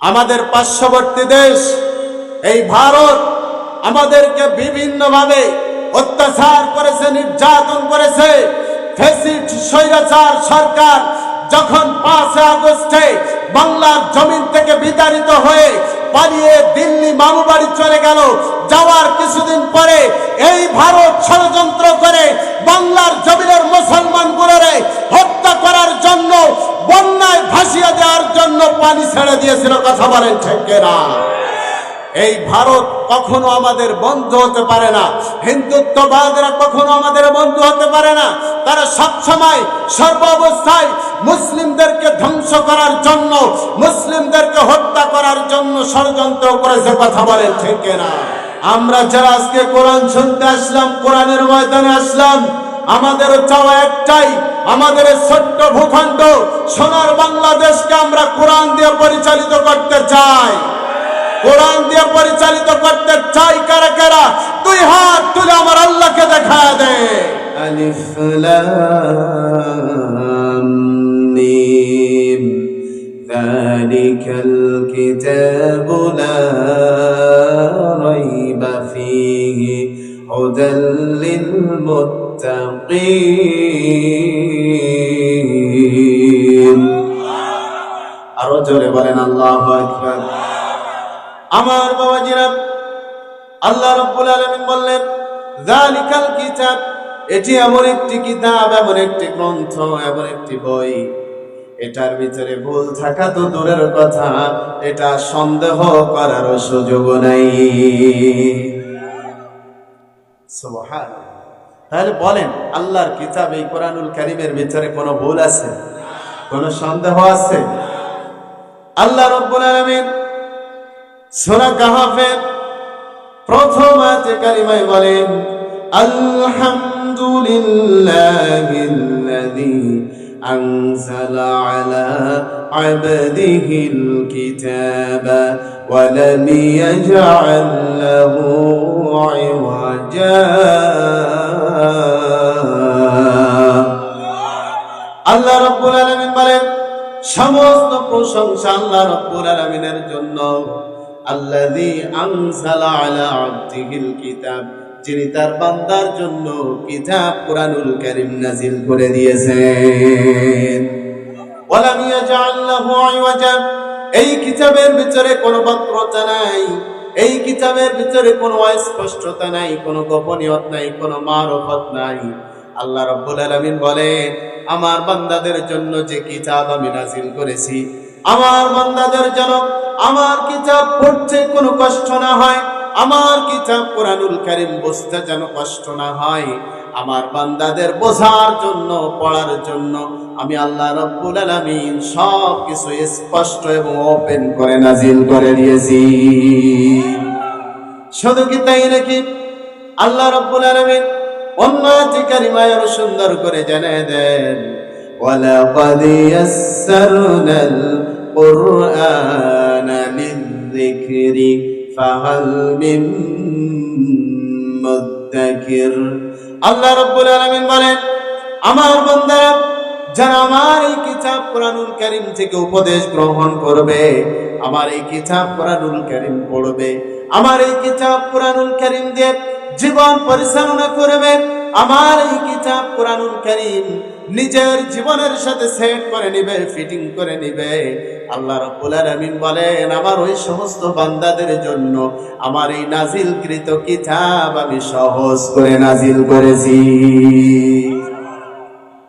আমাদের পার্শ্ববর্তী দেশ এই ভারত আমাদেরকে বিভিন্নভাবে অত্যাচার করেছে, নির্যাতন করেছে। ফ্যাসিস্ট স্বৈরাচার সরকার যখন 5 আগস্টে বাংলার জমিন থেকে বিতাড়িত হয়ে পালিয়ে দিল্লি মামু বাড়ি চলে গেল, যাওয়ার কিছুদিন পরে এই ভারত ষড়যন্ত্র করে বাংলার জমিনের মুসলমানগুলোরে হত্যা করার জন্য, বন্যায় ভাসিয়ে দেওয়ার জন্য পানি ছেড়ে দিয়েছিল। কথা বলেন ঠিক কিনা? এই ভারত কখনো আমাদের বন্ধু হতে পারে না। হিন্দুত্ববাদীরা কখনো আমাদের বন্ধু হতে পারে না। তারা সবসময় সর্বাবস্থায় মুসলিমদেরকে ধ্বংস করার জন্য, মুসলিমদেরকে হত্যা করার জন্য ষড়যন্ত্র করেছে। কথা বলেন ঠিক কিনা? আমরা যারা আজকে কোরআন শুনতে আসলাম, কোরআনের ময়দানে আসলাম, আমাদেরও চাওয়া একটাই, আমাদের ছোট্ট ভূখণ্ড সোনার বাংলাদেশকে আমরা কোরআন দিয়ে পরিচালিত করতে চাই। কোরআন দিয়ে পরিচালিত করতে চাই কারা কারা? 2 হাত তুলে আমার আল্লাহকে দেখা দে। আলিফ লাম মিম যালিকাল কিতাবু লা রাইবা ফীহি হুদাল লিল মুত্তাকিন। আরো জোরে বলেন আল্লাহু আকবার। আমার বাবাজিরা, আল্লাহ রাব্বুল আলামিন বললেন যালিকাল কিতাব, এটি এমন একটি কিতাব, এমন একটি গ্রন্থ, এমন একটি বই, এটার ভিতরে ভুল থাকা তো দূরের কথা, এটা সন্দেহ করার সুযোগ নাই। সুবহানাল্লাহ। তাহলে বলেন, আল্লাহর কিতাব এই কোরআনুল কারীমের ভিতরে কোনো ভুল আছে? কোনো সন্দেহ আছে? আল্লাহ রাব্বুল আলামিন সূরা কাহফের প্রথম আয়াতে কারিমায় বলেন আলহামদুলিল্লাহিল্লাযী আনজালা আলা আবদিহিল কিতাবা ওয়া লাম ইয়াজআল লাহু ইওয়াজা। আল্লাহ রাব্বুল আলামিন বলেন, সমস্ত প্রশংসা আল্লাহ রাব্বুল আলামিনের জন্য, আল্লাযী আনজালা আলা আবদিহিল কিতাব, যিনি তার বান্দার জন্য কিতাব কোরআনুল কারীম নাযিল করে দিয়েছেন। ওয়া লাম ইয়াজআল লাহু ইওয়াজা, এই কিতাবের ভিতরে কোনো বক্রতা নাই, এই কিতাবের ভিতরে কোনো অস্পষ্টতা নাই, কোনো গোপনীয়তা নাই, কোনো মারফত নাই। আল্লাহ রাব্বুল আলামিন বলেন, আমার বান্দাদের জন্য যে কিতাব আমি নাযিল করেছি, আমার বান্দাদের জন্য আমার কিতাব পড়তে কোনো কষ্ট না হয়, আমার কিতাব কোরআনুল কারীম বুঝতে যেন কষ্ট না হয়, আমার বান্দাদের বোঝার জন্য, পড়ার জন্য আমি আল্লাহ রাব্বুল আলামিন সব কিছু স্পষ্ট এবং ওপেন করে নাযিল করে দিয়েছি। শুধু কি তাই নাকি? আল্লাহ রাব্বুল আলামিন অন্য আয়াতে কারিমায় আরো সুন্দর করে জানিয়ে দেন, ওয়ালাকাদ ইয়াসসারনাল কুরআনা লিযিকরি ফাহাল মিন মুদ্দাকির। আল্লাহ রাব্বুল আলামিন বলেন, আমার বান্দারা যারা আমার এই কিতাব কোরআনুল কারীম থেকে উপদেশ গ্রহণ করবে, আমার এই কিতাব কোরআনুল কারীম পড়বে, আমার এই কিতাব কোরআনুল কারীম দিয়ে জীবন পরিচালনা করবে, আমার এই কিতাব কোরআনুল কারীম নিজের জীবনের সাথে সেট করে নিবে, ফিটিং করে নিবে, আল্লাহ রাব্বুল আলামিন বলেন, আমার ওই সমস্ত বান্দাদের জন্য আমার এই নাজিলকৃত কিতাব আমি সহজ করে নাজিল করেছি।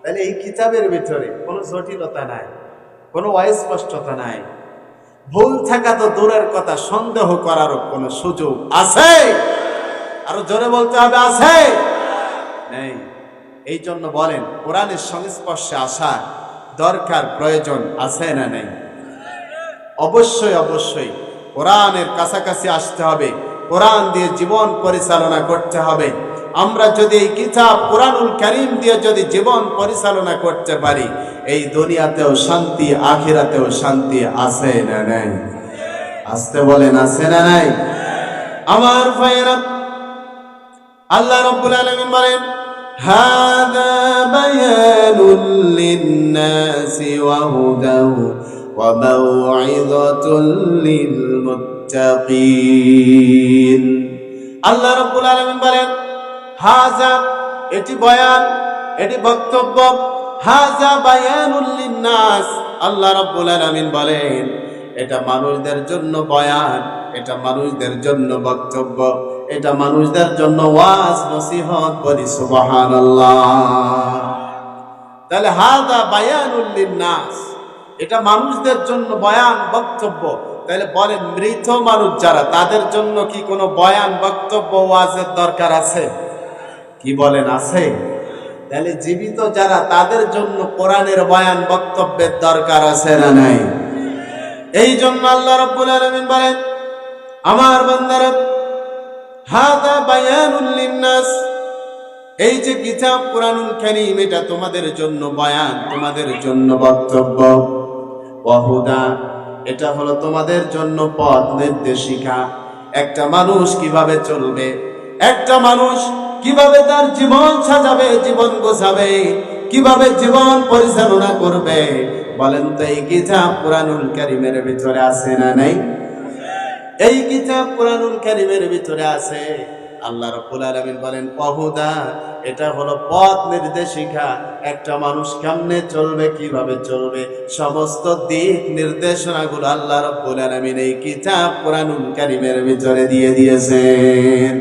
তাহলে এই কিতাবের ভিতরে কোনো জটিলতা নাই, কোনো অস্পষ্টতা নাই, ভুল থাকা তো দূরের কথা, সন্দেহ করারও কোনো সুযোগ আছে? আরো জোরে বলতে হবে, আছে? নেই। এই জন্য বলেন, কোরআনের সংস্পর্শে আসা দরকার, প্রয়োজন আছে না নেই? অবশ্যই অবশ্যই কোরআনের কাছাকাছি আসতে হবে, কোরআন দিয়ে জীবন পরিচালনা করতে হবে। আমরা যদি এই কিতাব কোরআনুল কারীম দিয়ে যদি জীবন পরিচালনা করতে পারি, এই দুনিয়াতেও শান্তি, আখিরাতেও শান্তি আছে না নাই? আসতে বলেন, আছে না নাই? আমার ভাইয়েরা, আল্লাহ রাব্বুল আলামিন বলেন, হাযা বায়ানুল লিন-নাসি ওয়া হুদাও وموعظة للمتقين আল্লাহ রাব্বুল আলামিন বলেন হাযা এটি বয়ান, এটি বক্তব্য, হাযা বায়ানুল লিন্নাস। আল্লাহ রাব্বুল আলামিন বলেন এটা মানুষদের জন্য বয়ান, এটা মানুষদের জন্য বক্তব্য, এটা মানুষদের জন্য ওয়াজ নসিহত। বলি সুবহানাল্লাহ। তাহলে হাযা বায়ানুল লিন্নাস, এটা মানুষদের জন্য বয়ান বক্তব্য। তাহলে বলেন মৃত মানুষ যারা, তাদের জন্য কি কোনো বয়ান বক্তব্য ওয়াজের দরকার আছে? কি বলেন আছে? তাহলে জীবিত যারা, তাদের জন্য কোরআনের বয়ান বক্তব্যের দরকার আছে না নাই? এই জন্য আল্লাহ রাব্বুল আলামিন বলেন আমার বান্দারা হাযা বায়ানুল লিন্নাস, এই যে কিতাব কুরআনুল কারীম এটা তোমাদের জন্য বয়ান, তোমাদের জন্য বক্তব্য। ওয়া হুদা, এটা হলো তোমাদের জন্য পথ নির্দেশিকা। একটা মানুষ কিভাবে চলবে, একটা মানুষ কিভাবে তার জীবন সাজাবে, জীবন গোছাবে, কিভাবে জীবন পরিচালনা করবে, বলেন তো এই কিতাব কুরআনুল কারীমের ভিতরে আছে না নাই? এই কিতাব কুরআনুল কারীমের ভিতরে আছে। আল্লাহ রাব্বুল আলামিন বলেন ওয়াহুদা, এটা হলো পথ নির্দেশিকা। একটা মানুষ কেমনে চলবে, কিভাবে চলবে, সমস্ত দিক নির্দেশনাগুলো আল্লাহ রাব্বুল আলামিন এই কিতাব কুরআনুল কারীমের ভিতরে দিয়ে দিয়েছেন।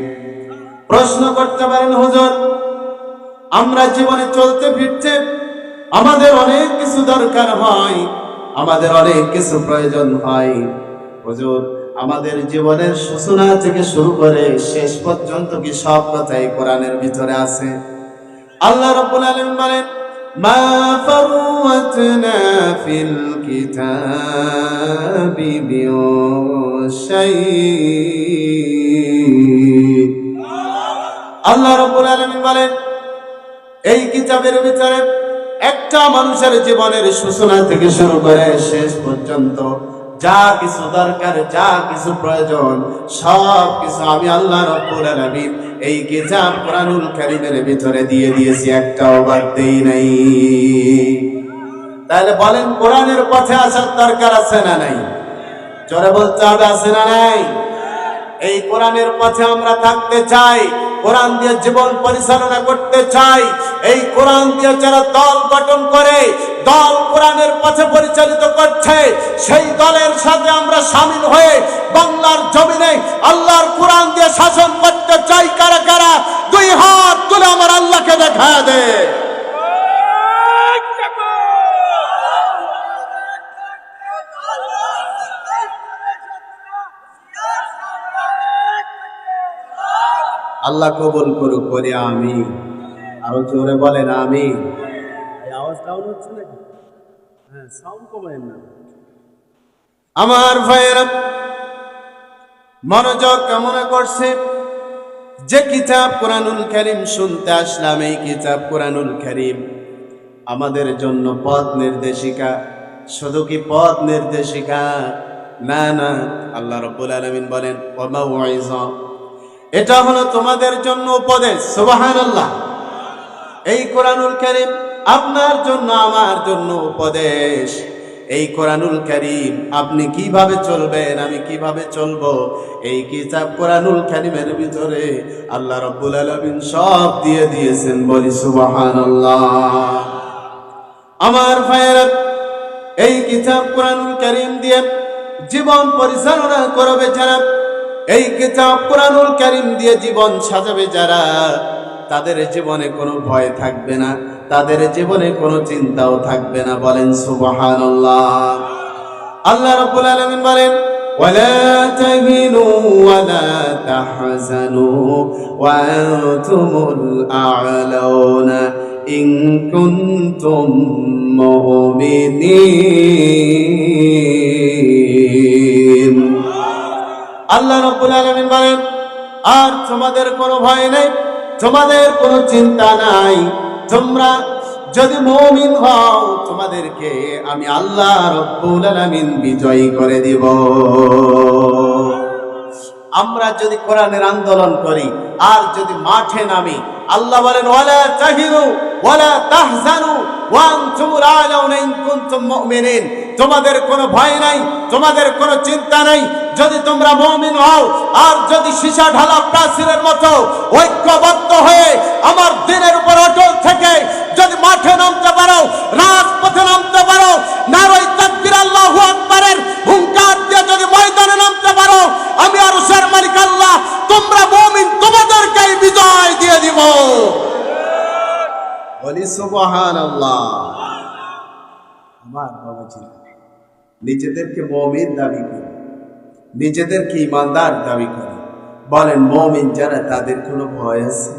প্রশ্ন করতে পারেন হুজুর, আমরা জীবনে চলতে ফিরতে আমাদের অনেক কিছু দরকার হয়, আমাদের অনেক কিছু প্রয়োজন হয়। হুজুর, আমাদের জীবনের সূচনা থেকে শুরু করে শেষ পর্যন্ত কি সব কথাই কোরআনের ভিতরে আছে? আল্লাহ রাব্বুল আলামিন বলেন মা ফারওয়াতনা ফিল কিতাবি মিন শাই। আল্লাহ রাব্বুল আলামিন বলেন এই কিতাবের ভিতরে একটা মানুষের জীবনের সূচনা থেকে শুরু করে শেষ পর্যন্ত যা কিছু দরকার, যা কিছু প্রয়োজন, সব কিছু আমি আল্লাহ রাব্বুল আলামিন এই কিতাব কুরআনুল কারীমের ভিতরে দিয়ে দিয়েছি, একটাও বাদ দেই নাই। তাহলে বলেন কোরআনের পথে আসার দরকার আছে না নাই? জোরে বলতে হবে, আছে না নাই? এই কোরআনের পথে আমরা থাকতে চাই, কোরআন দিয়ে জীবন পরিচালনা করতে চাই। এই কোরআন দিয়ে যারা দল গঠন করে, দল কোরআনের পথে পরিচালিত করছে, সেই দলের সাথে আমরা শামিল হয়ে বাংলার জমিনে আল্লাহর কোরআন দিয়ে শাসন করতে চাই। কারা কারা দুই হাত তুলে আমার আল্লাহকে দেখা দে। আল্লাহ কবুল করুক, বলি আমিন। আরো জোরে বলেন আমিন। এই আওয়াজ ডাউন হচ্ছে নাকি? হ্যাঁ, সাউন্ড কমায়েন না। আমার ভাইয়েরা মনোযোগ কামনা করছে, যে কিতাব কুরআনুল কারীম শুনতে আসলাম, এই কিতাব কুরআনুল কারীম আমাদের জন্য পথ নির্দেশিকা। শুধু কি পথ নির্দেশিকা? না না, আল্লাহ রাব্বুল আলামিন বলেন ওয়া মাউইযা, এটা হলো তোমাদের জন্য উপদেশ। সুবহানাল্লাহ। এই কোরআনুল কারীম আপনার জন্য, আমার জন্য উপদেশ। এই কোরআনুল কারীম আপনি কিভাবে চলবেন, আমি কিভাবে চলবো, এই কিতাব কোরআনুল কারীমের ভিতরে আল্লাহ রাব্বুল আলামিন সব দিয়ে দিয়েছেন। বলি সুবহানাল্লাহ। আমার ভাইয়েরা, এই কিতাব কোরআনুল কারীম দিয়ে জীবন পরিচালনা করবে যারা, এই কিতাব কুরআনুল কারীম দিয়ে জীবন সাজাবে যারা, তাদের জীবনে কোনো ভয় থাকবে না, তাদের জীবনে কোনো চিন্তাও থাকবে না। বলেন সুবহানাল্লাহ। আল্লাহ রাব্বুল আলামিন বলেন ওয়ালা তাহিনু ওয়ালা তাহজানু ওয়া আনতুমুল আ'লাউনা ইন কুনতুম মুমিনিন। আল্লাহ রাব্বুল আলামিন বলেন আর তোমাদের কোনো ভয় নেই, তোমাদের কোনো চিন্তা নাই। তোমরা যদি মুমিন হও, তোমাদেরকে আমি আল্লাহ রাব্বুল আলামিন বিজয়ী করে দিব। আমরা যদি কোরআনের আন্দোলন করি আর যদি মাঠে নামি, আল্লাহ বলেন ওয়ালা তাহিনু ওয়ালা তাহজানু ওয়া আনতুমুল আ'লাউনা ইন কুনতুম মুমিনিন। তোমাদের কোনো ভয় নাই, তোমাদের কোনো চিন্তা নাই যদি তোমরা মুমিন হও। আর যদি সীসা ঢালা প্রাচীরের মতো ঐক্যবদ্ধ হয়ে আমার দ্বীনের উপর অটল থেকে যদি মাঠে নামতে পারো, রাজপথে নামতে পারো, নারায়ে তাকবীর আল্লাহু আকবারের হুঙ্কার দিয়ে যদি ময়দানে নামতে পারো, আমি আরশের মালিক আল্লাহ তোমরা মুমিন তোমাদেরকেই বিজয় দিয়ে দিব। বলি সুবহানাল্লাহ। আমার বাবাজি নিজেদেরকে মুমিন দাবি করে, নিজেদেরকে ঈমানদার দাবি করে। বলেন মুমিন যারা তাদের কোনো ভয় আছে?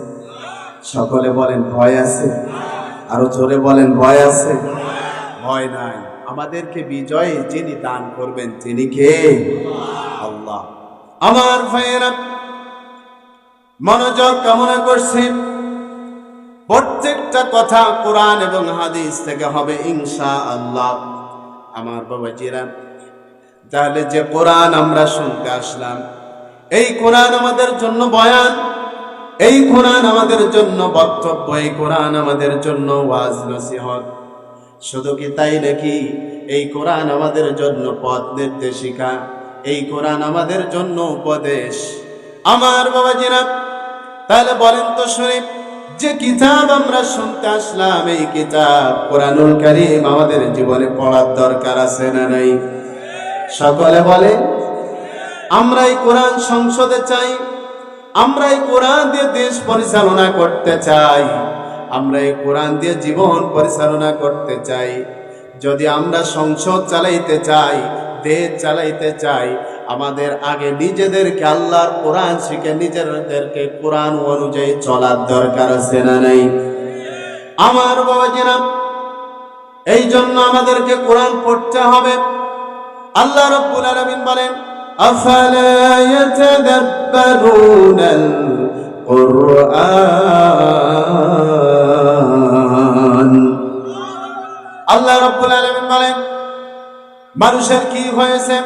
সকলে বলেন ভয় আছে। আরো জোরে বলেন ভয় আছে। ভয় নাই। আমাদেরকে বিজয় যিনি দান করবেন তিনি কে? আল্লাহ। আমার ভাইয়েরা মনোযোগ কামনা করছি, প্রত্যেকটা কথা কোরআন এবং হাদিস থেকে হবে ইনশাআল্লাহ। আমার বাবাজিরা, তাহলে যে কোরআন আমরা শুনতে আসলাম, এই কোরআন আমাদের জন্য বয়ান, এই কোরআন আমাদের জন্য বক্তব্য, এই কোরআন আমাদের জন্য ওয়াজ নসিহত। শুধু কি তাই নাকি? এই কোরআন আমাদের জন্য পথ নির্দেশিকা, এই কোরআন আমাদের জন্য উপদেশ। আমার বাবাজিরা, তাহলে বলেন তো শুনি, যে কিতাব আমরা শুনতে আসলাম, এই কিতাব কোরআনুল কারীম আমাদের জীবনে পড়ার দরকার আছে না নাই? সকলে বলে আমরা এই কোরআন সংসদে চাই, আমরা এই কোরআন দিয়ে দেশ পরিচালনা করতে চাই, আমরা এই কোরআন দিয়ে জীবন পরিচালনা করতে চাই। যদি আমরা সংসদ চালাইতে চাই, দেশ চালাইতে চাই, আমাদের আগে নিজেদেরকে আল্লাহর কোরআন শিখে নিজেদেরকে কোরআন অনুযায়ী চলার দরকার আছে না নাই? আমার বাবাজিরা, এই জন্য আমাদেরকে কোরআন পড়তে হবে। আল্লাহ রাব্বুল আলামিন বলেন আফালা ইয়াতাদাব্বারুনাল কুরআন। আল্লাহ রাব্বুল আলামিন বলেন মানুষের কি হয়েছে?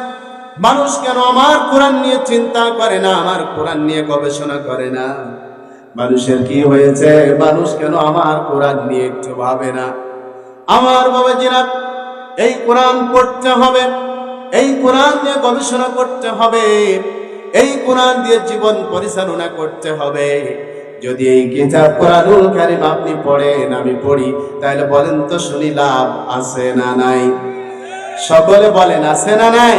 মানুষ কেন আমার কোরআন নিয়ে চিন্তা করে না, আমার কোরআন নিয়ে গবেষণা করে না? মানুষের কি হয়েছে? মানুষ কেন আমার কোরআন নিয়ে একটু ভাবে না? আমার বাবাজিরা, এই কোরআন পড়তে হবে, এই কোরআন নিয়ে গবেষণা করতে হবে, এই কোরআন দিয়ে জীবন পরিচালনা করতে হবে। যদি এই কিতাব কোরআনুল কারীম আপনি পড়েন, আমি পড়ি, তাহলে বলেন তো শুনি লাভ আছে না নাই? সকলে বলেন আছে না নাই?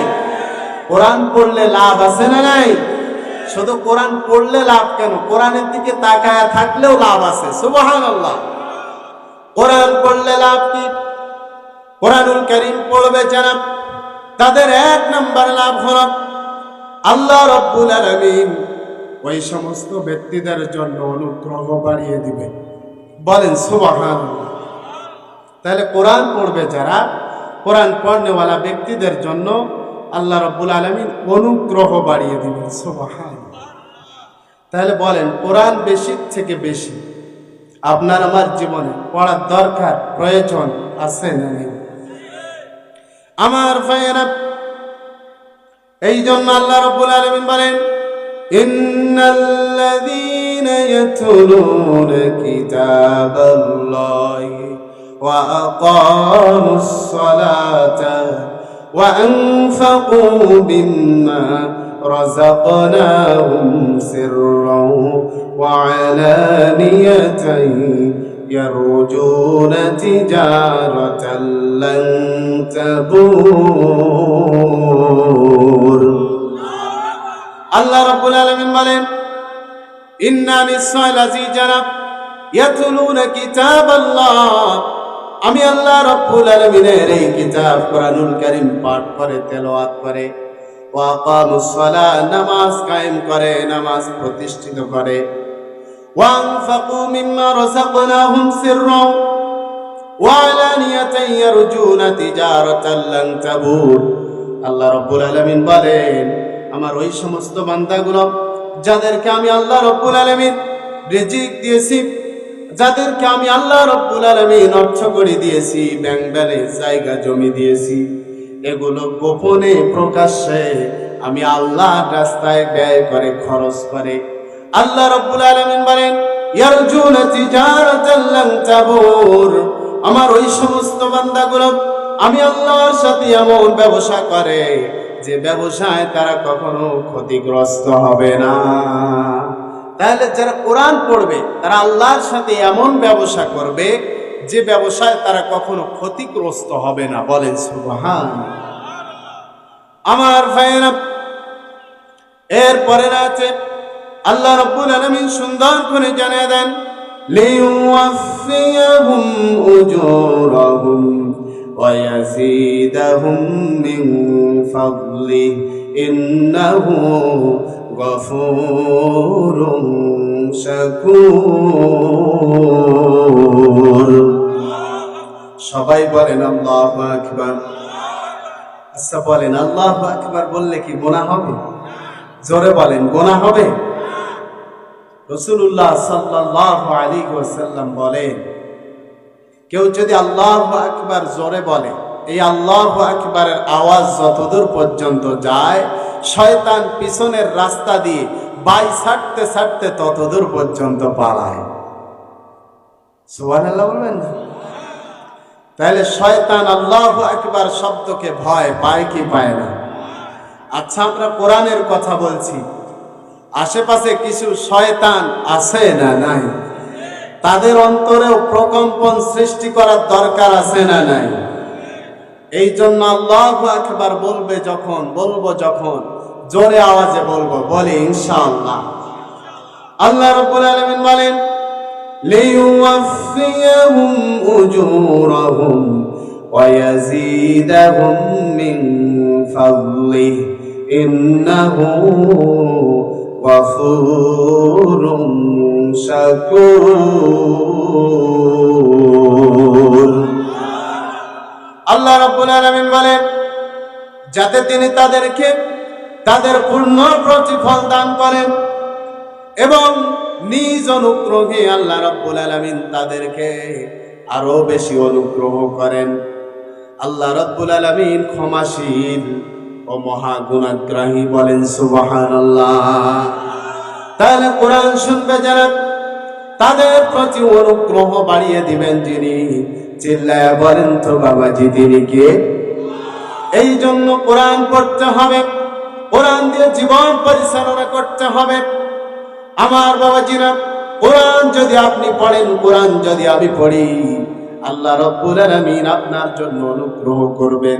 কোরআন পড়লে লাভ আছে না নাই? শুধু কোরআন পড়লে লাভ কেন, কোরআনের দিকে তাকায় থাকলেও লাভ আছে। সুবহানাল্লাহ। কোরআন পড়লে লাভ কি? কোরআনুল কারীম পড়বে যারা, তাদের এক নাম্বার লাভ হলো আল্লাহ রাব্বুল আলামিন ওই সমস্ত ব্যক্তিদের জন্য অনুগ্রহ বাড়িয়ে দিবে। বলেন সুবহানাল্লাহ। তাহলে কোরআন পড়বে যারা, কোরআন পড়নেওয়ালা ব্যক্তিদের জন্য আল্লাহ রাব্বুল আলামিন অনুগ্রহ বাড়িয়ে দিবেন। সুবহানাল্লাহ। তাহলে বলেন কোরআন বেশি থেকে বেশি আপনার আমার জীবনে পড়ার দরকার, প্রয়োজন আছে না নেই? আমার ভাইয়েরা, এই জন্য আল্লাহ রাব্বুল আলামিন বলেন ইন্নাল্লাযীনা ইয়াতলুনা কিতাবাল্লাহি ওয়া আকামুস সালাতা ওয়া আনফাকু মিম্মা রাযাকনাহুম সিররাও ওয়া আলানিয়াতান ইয়ারজুনা তিজারাতান লান তাবুর। আল্লাহ রাব্বুল আলামিন বলেন ইন্না নিশ্চয়ই ইয়াতলুনা কিতাবাল্লাহ, আমি আল্লাহ রাব্বুল আলামিনের এই কিতাব কোরআনুল কারীম পাঠ করে, তেলাওয়াত করে, ওয়া আকামুস সালাহ, নামাজ কায়েম করে, নামাজ প্রতিষ্ঠিত করে, ওয়া আনফাকু মিম্মা রাযাকনাহুম সিররাও ওয়া আলানিয়াতান ইয়ারজুনা তিজারাতান লান তাবুর। আল্লাহ রাব্বুল আলামিন বলেন আমার ওই সমস্ত বান্দাগুলো যাদেরকে আমি আল্লাহ রাব্বুল আলামিন রিজিক দিয়েছি, যাদেরকে আমি আল্লাহ রাব্বুল আলামিন অর্থ করে দিয়েছি, ব্যাংক ব্যালেন্স, জায়গা জমি দিয়েছি, এগুলো গোপনে প্রকাশ্যে আমি আল্লাহর রাস্তায় ব্যয় করে, খরচ করে। আল্লাহ রাব্বুল আলামিন বলেন ইয়ারজুনা তিজারাতান লান তাবুর, আমার ওই সমস্ত বান্দাগুলো আমি আল্লাহর সাথে এমন ব্যবসা করে যে ব্যবসায় তারা কখনো ক্ষতিগ্রস্ত হবে না। তাহলে যারা কোরআন পড়বে তারা আল্লাহর সাথে এমন ব্যবসা করবে যে ব্যবসায় তারা কখনো ক্ষতিগ্রস্ত হবে না। বলেন সুবহানাল্লাহ। আমার ভাইয়েরা, এরপরে আছে আল্লাহ রাব্বুল আলামিন সুন্দর করে জানিয়ে দেন, লিওয়াফিয়াহুম উজুরাহুম ওয়া ইয়াজিদাহুম মিন ফাদলিহি ইন্নাহু গফুরুন শাকুর। সবাই বলেন আল্লাহু আকবার। আচ্ছা বলেন, আল্লাহু আকবার বললে কি গুনাহ হবে? জোরে বলেন, গুনাহ হবে? রাসূলুল্লাহ সাল্লাল্লাহু আলাইহি ওয়াসাল্লাম বলেন, কেউ যদি আল্লাহু আকবার জোরে বলে, এই আল্লাহু আকবারের আওয়াজ যতদূর পর্যন্ত যায়, শয়তান পিছনের রাস্তা দিয়ে বাই ছাড়তে ছাড়তে ততদূর পর্যন্ত পালায়। সুবহানাল্লাহ বলবেন না? তাহলে শয়তান আল্লাহু আকবার শব্দকে ভয় পায় কি পায় না? আচ্ছা, আমরা কোরআনের কথা বলছি, আশেপাশে কিছু শয়তান আছে না নাই? তাদের অন্তরেও প্রকম্পন সৃষ্টি করার দরকার আছে না নাই? এই জন্য আল্লাহু আকবার বলবো যখন জোরে আওয়াজে বলবো, বলি ইনশাআল্লাহ। আল্লাহ রাব্বুল আলামিন বলেন, লিওয়াফিয়াহুম উজুরাহুম ওয়া ইয়াজিদাহুম মিন ফাদলিহি ইন্নাহু গফুরুন শাকুর। আল্লাহ রাব্বুল আলামিন বলেন, যাতে তিনি তাদেরকে তাদের পূর্ণ প্রতিফল দান করেন এবং নিজ অনুগ্রহে আল্লাহ রাব্বুল আলামিন তাদেরকে আরো বেশি অনুগ্রহ করেন। আল্লাহ রাব্বুল আলামিন ক্ষমাশীল ও মহা গুণাগ্রাহী। বলেন সুবহানাল্লাহ। তাহলে কোরআন শুনবে যারা, তাদের প্রতি অনুগ্রহ বাড়িয়ে দিবেন যিনি। চিল্লায়া বলেন তো বাবাজি, তিনি কে? এই জন্য কোরআন পড়তে হবে, কোরআন দিয়ে জীবন পরিচালনা করতে হবে। আমার বাবাজিরা, কোরআন যদি আপনি পড়েন, কোরআন যদি আমি পড়ি, আল্লাহ রাব্বুল আলামিন আপনার জন্য অনুগ্রহ করবেন,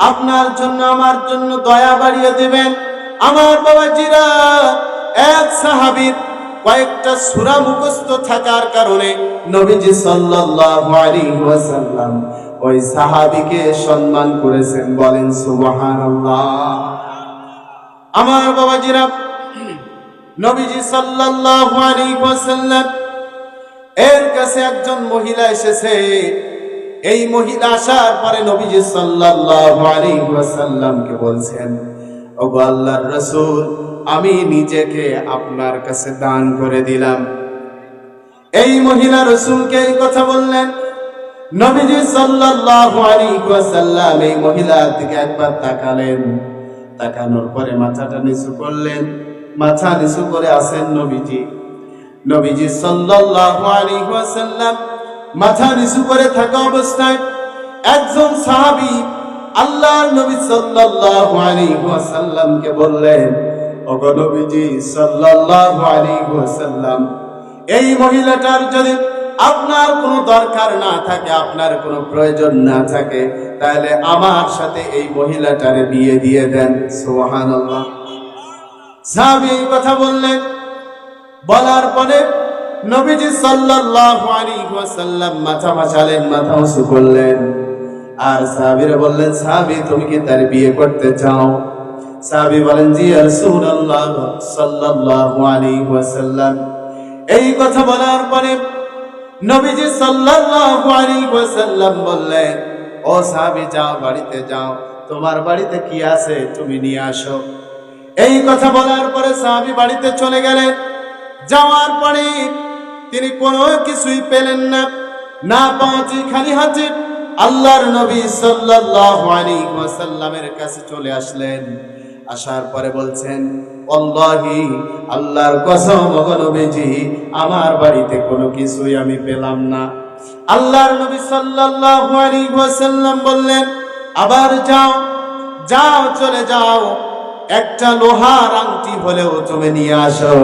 আপনার জন্য আমার জন্য দয়া বাড়িয়ে দিবেন। আমার বাবাজিরা, এক সাহাবীর কয়েকটা সূরা মুখস্থ থাকার কারণে নবীজি সাল্লাল্লাহু আলাইহি ওয়াসাল্লাম ওই সাহাবীকে সম্মান করেছেন। বলেন সুবহানাল্লাহ। আমার বাবাজিরা, নবীজি সাল্লাল্লাহু আলাইহি ওয়াসাল্লাম এর কাছে একজন মহিলা এসেছে। এই মহিলা আসার পরে নবীজি সাল্লাল্লাহু আলাইহি ওয়াসাল্লামকে বলছেন, ওগো আল্লাহর রাসূল, আমি নিজেকে আপনার কাছে দান করে দিলাম। এই মহিলা রাসূলকে এই কথা বললেন। নবীজি সাল্লাল্লাহু আলাইহি ওয়াসাল্লাম এই মহিলার দিকে একবার তাকালেন, তাকানোর পরে মাথাটা নিচু করলেন। মাথা নিচু করে আছেন নবীজি সাল্লাল্লাহু আলাইহি ওয়াসাল্লাম মাথা নিচু করে থাকা অবস্থায় একজন সাহাবী আল্লাহর নবী সাল্লাল্লাহু আলাইহি ওয়াসাল্লামকে বললেন, ওগো নবীজি সাল্লাল্লাহু আলাইহি ওয়াসাল্লাম, এই মহিলাটার যদি আপনার কোনো দরকার না থাকে, আপনার কোনো প্রয়োজন না থাকে, তাহলে আমার সাথে এই মহিলাটারে বিয়ে দিয়ে দেন। সুবহানাল্লাহ। সাহাবী এই কথা বললেন। বলার পরে নবীজি সাল্লাল্লাহু আলাইহি ওয়াসাল্লাম মাথা মাছালেন, মাথা উঁচু করলেন, আর সাহাবীরা বললেন, সাহাবী তুমি কি তার বিয়ে করতে চাও? সাহাবী বলেন, জি ইয়া রাসূলুল্লাহ সাল্লাল্লাহু আলাইহি ওয়াসাল্লাম। এই কথা বলার পরে নবীজি সাল্লাল্লাহু আলাইহি ওয়াসাল্লাম বললেন, ও সাহাবী, যাও, বাড়িতে যাও, তোমার বাড়িতে কি আছে তুমি নিয়ে আসো। এই কথা বলার পরে সাহাবী বাড়িতে চলে গেলেন। যাওয়ার পরে তিনি কোনো কিছুই পেলেন না, না পাওয়াতে খালি হাতে আল্লাহর নবী সাল্লাল্লাহু আলাইহি ওয়াসাল্লামের কাছে চলে আসলেন। আসার পরে বলছেন, ও ওয়াল্লাহি আল্লাহর কসম ওগো নবীজি আমার বাড়িতে কোনো কিছুই আমি পেলাম না। আল্লাহর নবী সাল্লাল্লাহু আলাইহি ওয়াসাল্লাম বললেন, আবার যাও যাও চলে যাও, একটা লোহার আংটি হলেও তুমি নিয়ে আসো।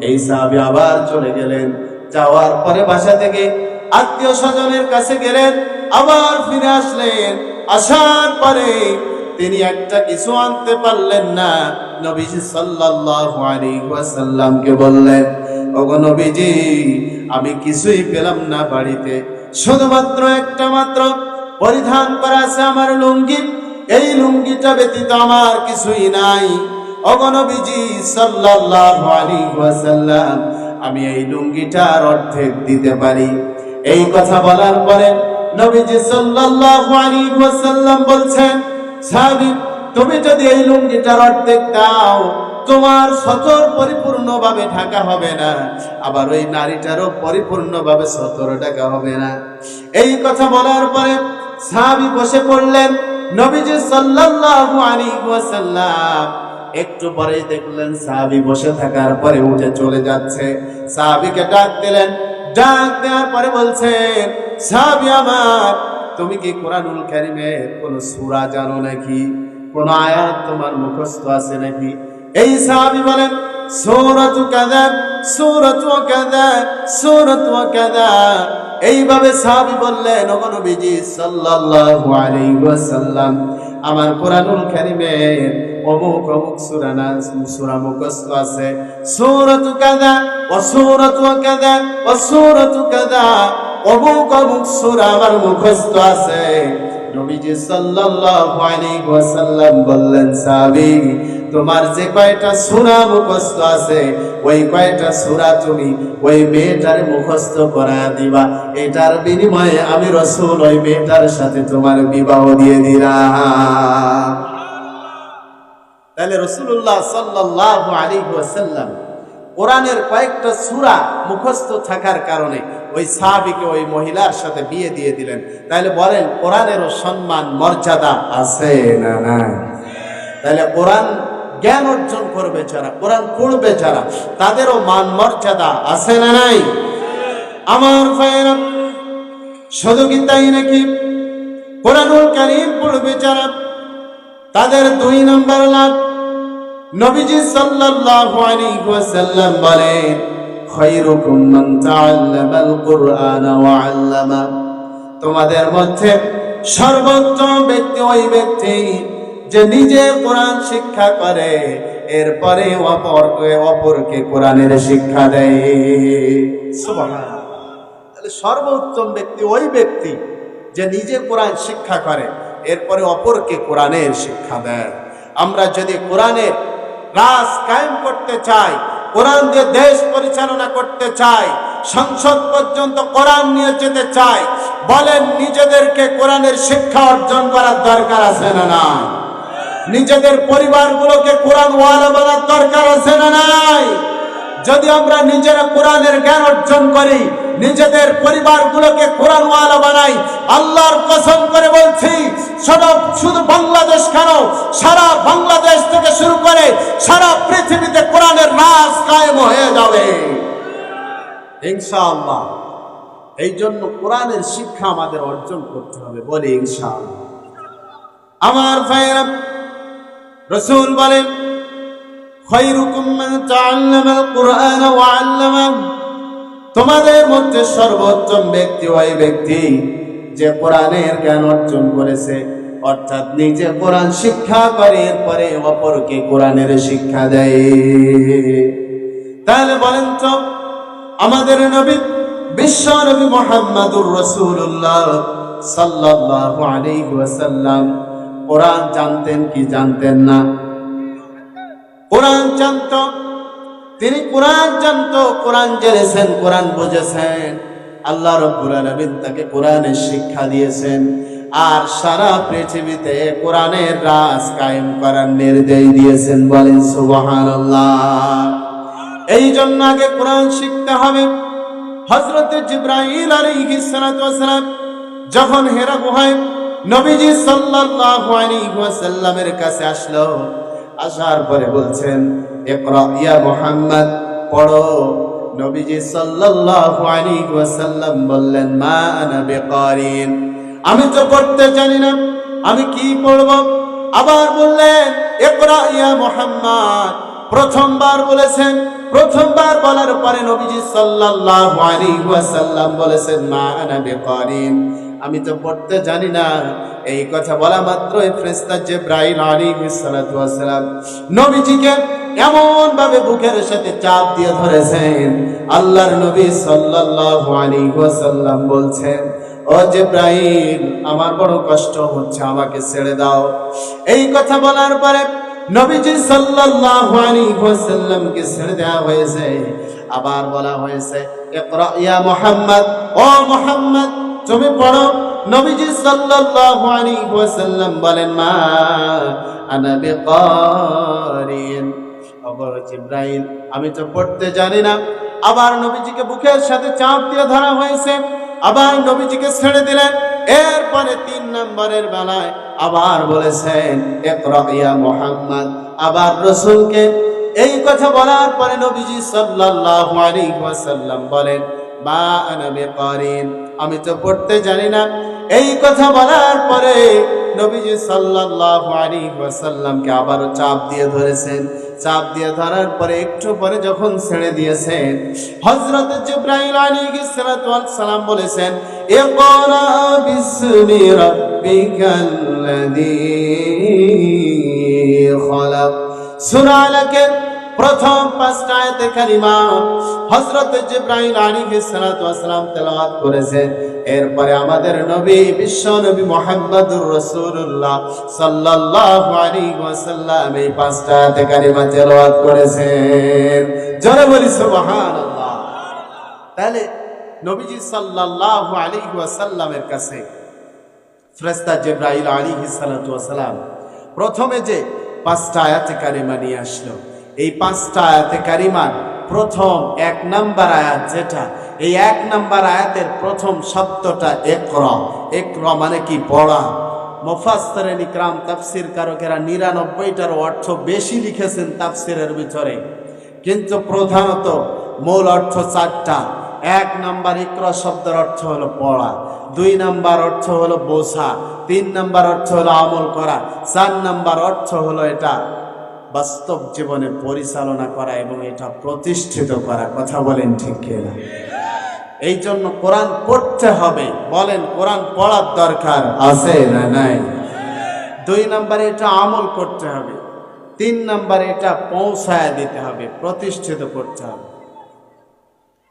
এই সাহাবী আবার চলে গেলেন। যাওয়ার পরে বাসা থেকে আত্মীয় স্বজনের কাছে গেলেন, আবার ফিরে আসলেন। আসার পরে তিনি একটা কিছু আনতে পারলেন না। নবীজি সাল্লাল্লাহু আলাইহি ওয়াসাল্লামকে বললেন, ওগো নবীজি আমি কিছুই পেলাম না বাড়িতে, শুধুমাত্র একটা মাত্র পরিধান করা আছে আমার লুঙ্গি, এই লুঙ্গিটা ব্যতীত আমার কিছুই নাই। ওগো নবীজি সাল্লাল্লাহু আলাইহি ওয়াসাল্লাম আমি এই লুঙ্গিটার অর্ধেক দিতে পারি। এই কথা বলার পরে নবীজি সাল্লাল্লাহু আলাইহি ওয়াসাল্লাম বলছেন, সাহাবী তুমি যদি এই লুঙ্গিটার অর্ধেক দাও তোমার সতর পরিপূর্ণভাবে ঢাকা হবে না, আবার ওই নারীটারও পরিপূর্ণভাবে সতর ঢাকা হবে না। এই কথা বলার পরে সাহাবী বসে পড়লেন। নবীজি সাল্লাল্লাহু আলাইহি ওয়াসাল্লাম একটু পরেই দেখলেন সাহাবী বসে থাকার পরে উঠে চলে যাচ্ছে। সাহাবীকে ডাক দিলেন, ডাক দেওয়ার পরে বলছেন, সাহাবী আমার তুমি কি কোরআনুল কারীমের কোন সূরা জানো নাকি, কোন আয়াত তোমার মুখস্থ আছে নাকি? এই সাহাবী বলেন, সূরাতু কাযা সূরাতু কাযা সূরাতু কাযা। এইভাবে সাহাবী বললেন, ওগো নবীজি সাল্লাল্লাহু আলাইহি ওয়াসাল্লাম আমার কোরআনুল কারীমের অমুক অমুক সূরা মুখস্থ আছে, সূরাতু কাযা ওয়া সূরাতু কাযা ওয়া সূরাতু কাযা, অমুক অমুক সূরা আমার মুখস্থ আছে। নবীজি সাল্লাল্লাহু আলাইহি ওয়াসাল্লাম বললেন, সাহাবী তোমার যে কয়টা সূরা মুখস্থ আছে ওই কয়টা সূরা তুমি ওই মেয়েটার মুখস্থ করা দিবা, এটার বিনিময়ে আমি রাসূল ওই মেয়েটার সাথে তোমার বিবাহ দিয়ে দিলাম। তাহলে রাসূলুল্লাহ সাল্লাল্লাহু আলাইহি ওয়াসাল্লাম কোরআনের কয়েকটা সূরা মুখস্থ থাকার কারণে ওই সাহাবীকে ওই মহিলার সাথে বিয়ে দিয়ে দিলেন। তাহলে বলেন কোরআনেরও সম্মান মর্যাদা আছে না নাই? তাহলে কোরআন জ্ঞান অর্জন করবে যারা, কোরআন পড়বে যারা, তাদেরও মান মর্যাদা আছে না নাই? আমার ভাইয়েরা শুধু কি তাই নাকি, কোরআনুল কারীম পড়বে যারা তাদের 2 নম্বর লাভ। নবীজি সাল্লাল্লাহু আলাইহি ওয়াসাল্লাম বলেন, খায়রুকুম মান তাআল্লামাল কুরআনা ওয়া আল্লামা, তোমাদের মধ্যে সর্বোত্তম ব্যক্তি ওই ব্যক্তি যে নিজে কোরআন শিক্ষা করে এরপরে অপরকে কোরআনের শিক্ষা দেয়। সুবহানাল্লাহ। তাহলে সর্বোত্তম ব্যক্তি ওই ব্যক্তি যে নিজে কোরআন শিক্ষা করে এরপরে অপরকে কোরআনের শিক্ষা দেয়। আমরা যদি কোরআনের রাজ কায়েম করতে চাই, কোরআন দিয়ে দেশ পরিচালনা করতে চাই, সংসদ পর্যন্ত কোরআন নিয়ে যেতে চাই, বলেন নিজেদেরকে কোরআনের শিক্ষা অর্জন করার দরকার আছে না নাই? নিজেদের পরিবারগুলোকে কোরআন ওয়ালা বানার দরকার আছে না নাই? যদি আমরা নিজেরা কোরআনের জ্ঞান অর্জন করি, নিজেদের পরিবারগুলোকে কোরআন ওয়ালা বানাই, আল্লাহর কসম করে বলছি শুধু বাংলাদেশ কেন, সারা বাংলাদেশ থেকে শুরু করে সারা পৃথিবীতে কোরআনের রাজ কায়েম হয়ে যাবে ইনশাআল্লাহ। এই জন্য কোরআনের শিক্ষা আমাদের অর্জন করতে হবে, বলি ইনশাআল্লাহ। আমার ভাইয়েরা, রাসূল বলেন, খায়রুকুম মান তাআল্লামাল কুরআনা ওয়া আল্লামাহু, তোমাদের মধ্যে সর্বোত্তম ব্যক্তি ওই ব্যক্তি যে কোরআনের জ্ঞান অর্জন করেছে, অর্থাৎ নিজে কোরআন শিক্ষা করে এরপরে অপরকে কোরআনের শিক্ষা দেয়। তাহলে বলেন তো আমাদের নবী বিশ্ব নবী মুহাম্মদুর রাসূলুল্লাহ সাল্লাল্লাহু আলাইহি ওয়াসাল্লাম কোরআন জানতেন কি জানতেন না? কোরআন জানতো, তিনি কোরআন জানতো, কোরআন জেনেছেন, কোরআন বুঝেছেন। আল্লাহ রাব্বুল আলামিন তাকে কোরআনের শিক্ষা দিয়েছেন আর সারা পৃথিবীতে কোরআনের রাজ কায়েম করার নির্দেশ দিয়েছেন, বলেন সুবহানাল্লাহ। এই জন্য আগে কোরআন শিখতে হবে। হযরত জিবরাইল আলাইহিস সালাতু ওয়াস সালাম যখন হিরা গুহায় নবীজি সাল্লাল্লাহু আলাইহি ওয়াসাল্লামের কাছে আসলো, আসার পরে বলছেন, ইকরা ইয়া মুহাম্মদ, পড়ো। নবীজি সাল্লাল্লাহু আলাইহি ওয়াসাল্লাম বললেন, মা আনা বিকারিন, আমি তো পড়তে জানি না, আমি কি পড়ব? আবার বললেন, ইকরা ইয়া মুহাম্মদ। প্রথমবার বলেছেন, প্রথমবার বলার পরে নবীজি সাল্লাল্লাহু আলাইহি ওয়াসাল্লাম বলেছেন, মা আনা বিকারিন, আমি তো পড়তে জানি না। এই কথা বলা মাত্রই ফেরেশতা জিবরাইল আলাইহিস সালাতু ওয়াস সালাম নবীজিকে এমন ভাবে বুকের সাথে চাপ দিয়ে ধরেছেন, আল্লাহর নবী সাল্লাল্লাহু আলাইহি ওয়াসাল্লাম বলছেন, ও জিবরাইল, আমার বড় কষ্ট হচ্ছে, আমাকে ছেড়ে দাও। এই কথা বলার পরে নবীজি সাল্লাল্লাহু আলাইহি ওয়াসাল্লামকে ছেড়ে দেওয়া হয়েছে। আবার বলা হয়েছে, ইকরা ইয়া মুহাম্মদ, ও মুহাম্মদ তুমি পড়ো। নবীজি সাল্লাল্লাহু আলাইহি ওয়াসাল্লাম বলেন, মা আনা বিকারিন। আবার জিবরাইল, আমি তো পড়তে জানি না। আবার নবীজিকে বুকের সাথে চাপ দিয়ে ধরা হয়েছে, আবার নবীজিকে ছেড়ে দিলেন। এরপরে 3 নম্বরের বেলায় আবার বলেছেন, ইকরা ইয়া মুহাম্মদ। আবার রাসূলকে এই কথা বলার পরে নবীজি সাল্লাল্লাহু আলাইহি ওয়াসাল্লাম বলেন, মা আনা বিকারিন, আমি তো পড়তে জানি না। এই কথা বলার পরে নবীজি সাল্লাল্লাহু আলাইহি ওয়াসাল্লামকে আবার চাপ দিয়ে ধরেছেন। চাপ দিয়ে ধরার পরে একটু পরে যখন ছেড়ে দিয়েছেন, হযরত জিবরাইল আলাইহিস সালাতু ওয়াস সালাম বলেছেন, ইকরা বিসমি রাব্বিকাল্লাযী খলাক। সূরা আলাকের প্রথম 5টা আয়াতে কারিমা হযরত জিবরাইল আলাইহিস সালাতু ওয়াস সালাম তেলাওয়াত করেছেন। এরপরে আমাদের নবী, বিশ্ব নবী মুহাম্মদুর রাসূলুল্লাহ সাল্লাল্লাহু আলাইহি ওয়াসাল্লাম এই 5টা আয়াতে কারিমা তেলাওয়াত করেছেন। জোরে বলি সুবহানাল্লাহ। তাহলে নবীজি সাল্লাল্লাহু আলাইহি ওয়াসাল্লামের কাছে ফেরেশতা জিবরাইল আলাইহিস সালাতু ওয়াস সালাম প্রথমে যে 5টা আয়াতে কারিমা নিয়ে আসলো, এই 5টা আয়াতে কারিমার প্রথম 1 নাম্বার আয়াত যেটা, এই 1 নাম্বার আয়াতের প্রথম শব্দটা ইকরা। ইকরা মানে কি? পড়া। মুফাসসিরিন ইকরাম, তাফসীর কারকেরা 99টার অর্থ বেশি লিখেছেন তাফসীরের ভিতরে, কিন্তু প্রধানত মূল অর্থ 4টা। 1 নাম্বার ইকরা শব্দের অর্থ হলো পড়া, 2 নাম্বার অর্থ হলো বোঝা, 3 নাম্বার অর্থ হলো আমল করা, 4 নাম্বার অর্থ হলো এটা বাস্তব জীবনে পরিচালনা করা এবং এটা প্রতিষ্ঠিত করা। কথা বলেন ঠিক কিনা? এই জন্য কোরআন পড়তে হবে। বলেন, কোরআন পড়ার দরকার আছে না নাই? 2 নম্বরে এটা আমল করতে হবে, 3 নম্বরে এটা পৌঁছায় দিতে হবে, প্রতিষ্ঠিত করতে হবে।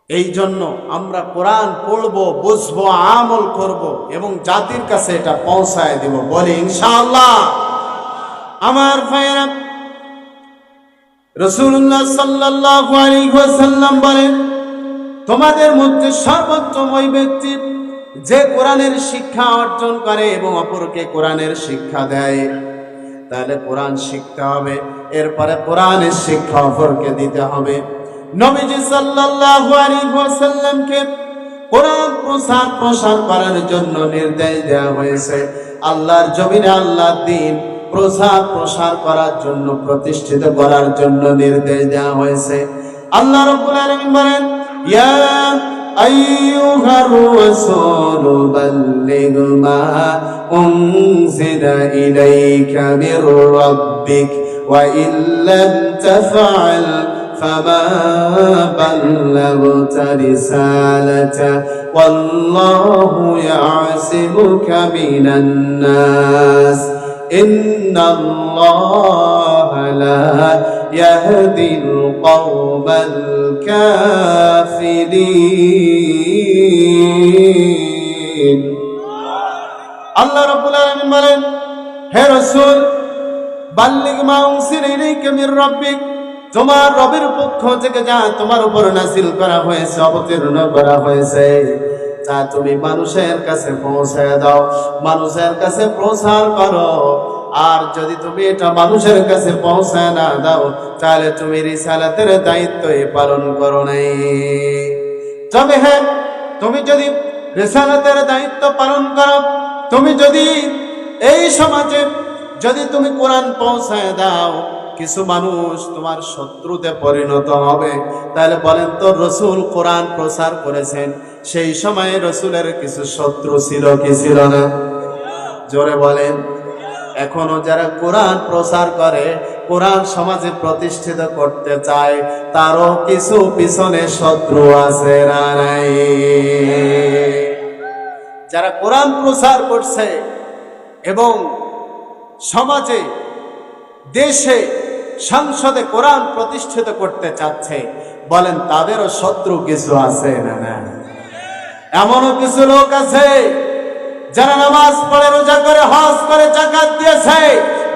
এই জন্য আমরা কোরআন পড়বো, বুঝবো, আমল করব এবং জাতির কাছে এটা পৌঁছায় দিব। বলি ইনশাআল্লাহ। আমার ভাইয়েরা, রাসূলুল্লাহ সাল্লাল্লাহু আলাইহি ওয়াসাল্লাম বলেন, তোমাদের মধ্যে সর্বোত্তম ওই ব্যক্তি যে কোরআনের শিক্ষা অর্জন করে এবং অপরকে কোরআনের শিক্ষা দেয়। তাহলে কোরআন শিখতে হবে, এরপরে কোরআনের শিক্ষা অপরকে দিতে হবে। নবীজি সাল্লাল্লাহু আলাইহি ওয়াসাল্লামকে কোরআন প্রসার করার জন্য নির্দেশ দেওয়া হয়েছে। আল্লাহর জমিনে আল্লাহর দ্বীন প্রসার করার জন্য, প্রতিষ্ঠিত করার জন্য নির্দেশ দেওয়া হয়েছে। আল্লাহ রাব্বুল আলামিন বলেন, ইয়া আইয়ুহার রাসূলু বাল্লিগ মা উনজিলা ইলাইকা মির রাব্বিক ওয়া ইল্লাম তাফআল ফামা বাল্লাগতা রিসালাতা ওয়াল্লাহু ইয়াসিমুকা মিনান নাস ইন্নাল্লাহা লা ইয়াহদিল কওমাল কাফিরিন। আল্লাহ রাব্বুল আলামিন বলেন, হে রাসূল, বাল্লিগ মা উনজিলা ইলাইকা মির রাব্বিক, তোমার রবের পক্ষ থেকে যা তোমার উপর নাযিল করা হয়েছে, অবতীর্ণ করা হয়েছে, তা তুমি মানুষের কাছে পৌঁছায় দাও, মানুষের কাছে প্রচার করো। আর যদি তুমি এটা মানুষের কাছে পৌঁছায় না দাও, তাহলে তুমি রিসালাতের দায়িত্ব পালন করো নাই। তবে হ্যাঁ, তুমি যদি রিসালাতের দায়িত্ব পালন করো, তুমি যদি এই সমাজে যদি তুমি কোরআন পৌঁছায় দাও, কিছু মানুষ তোমার শত্রুতে পরিণত হবে। তাহলে বলেন তো, রসুল কোরআন প্রচার করেছেন, সেই সময়ে রসুলের কিছু শত্রু ছিল কি ছিল না? জোরে বলেন। এখনো যারা কোরআন প্রচার করে, কোরআন সমাজে প্রতিষ্ঠিত করতে চায়, তারও কিছু পিছনে শত্রু আছে না নাই? যারা কোরআন প্রচার করছে এবং সমাজে, দেশে, সংসদে কোরআন প্রতিষ্ঠিত করতে চাচ্ছে, বলেন তাদেরও শত্রু কিছু আছে না না? এমনও কিছু লোক আছে যারা নামাজ পড়ে, রোজা করে, হজ করে, যাকাত দিয়েছে,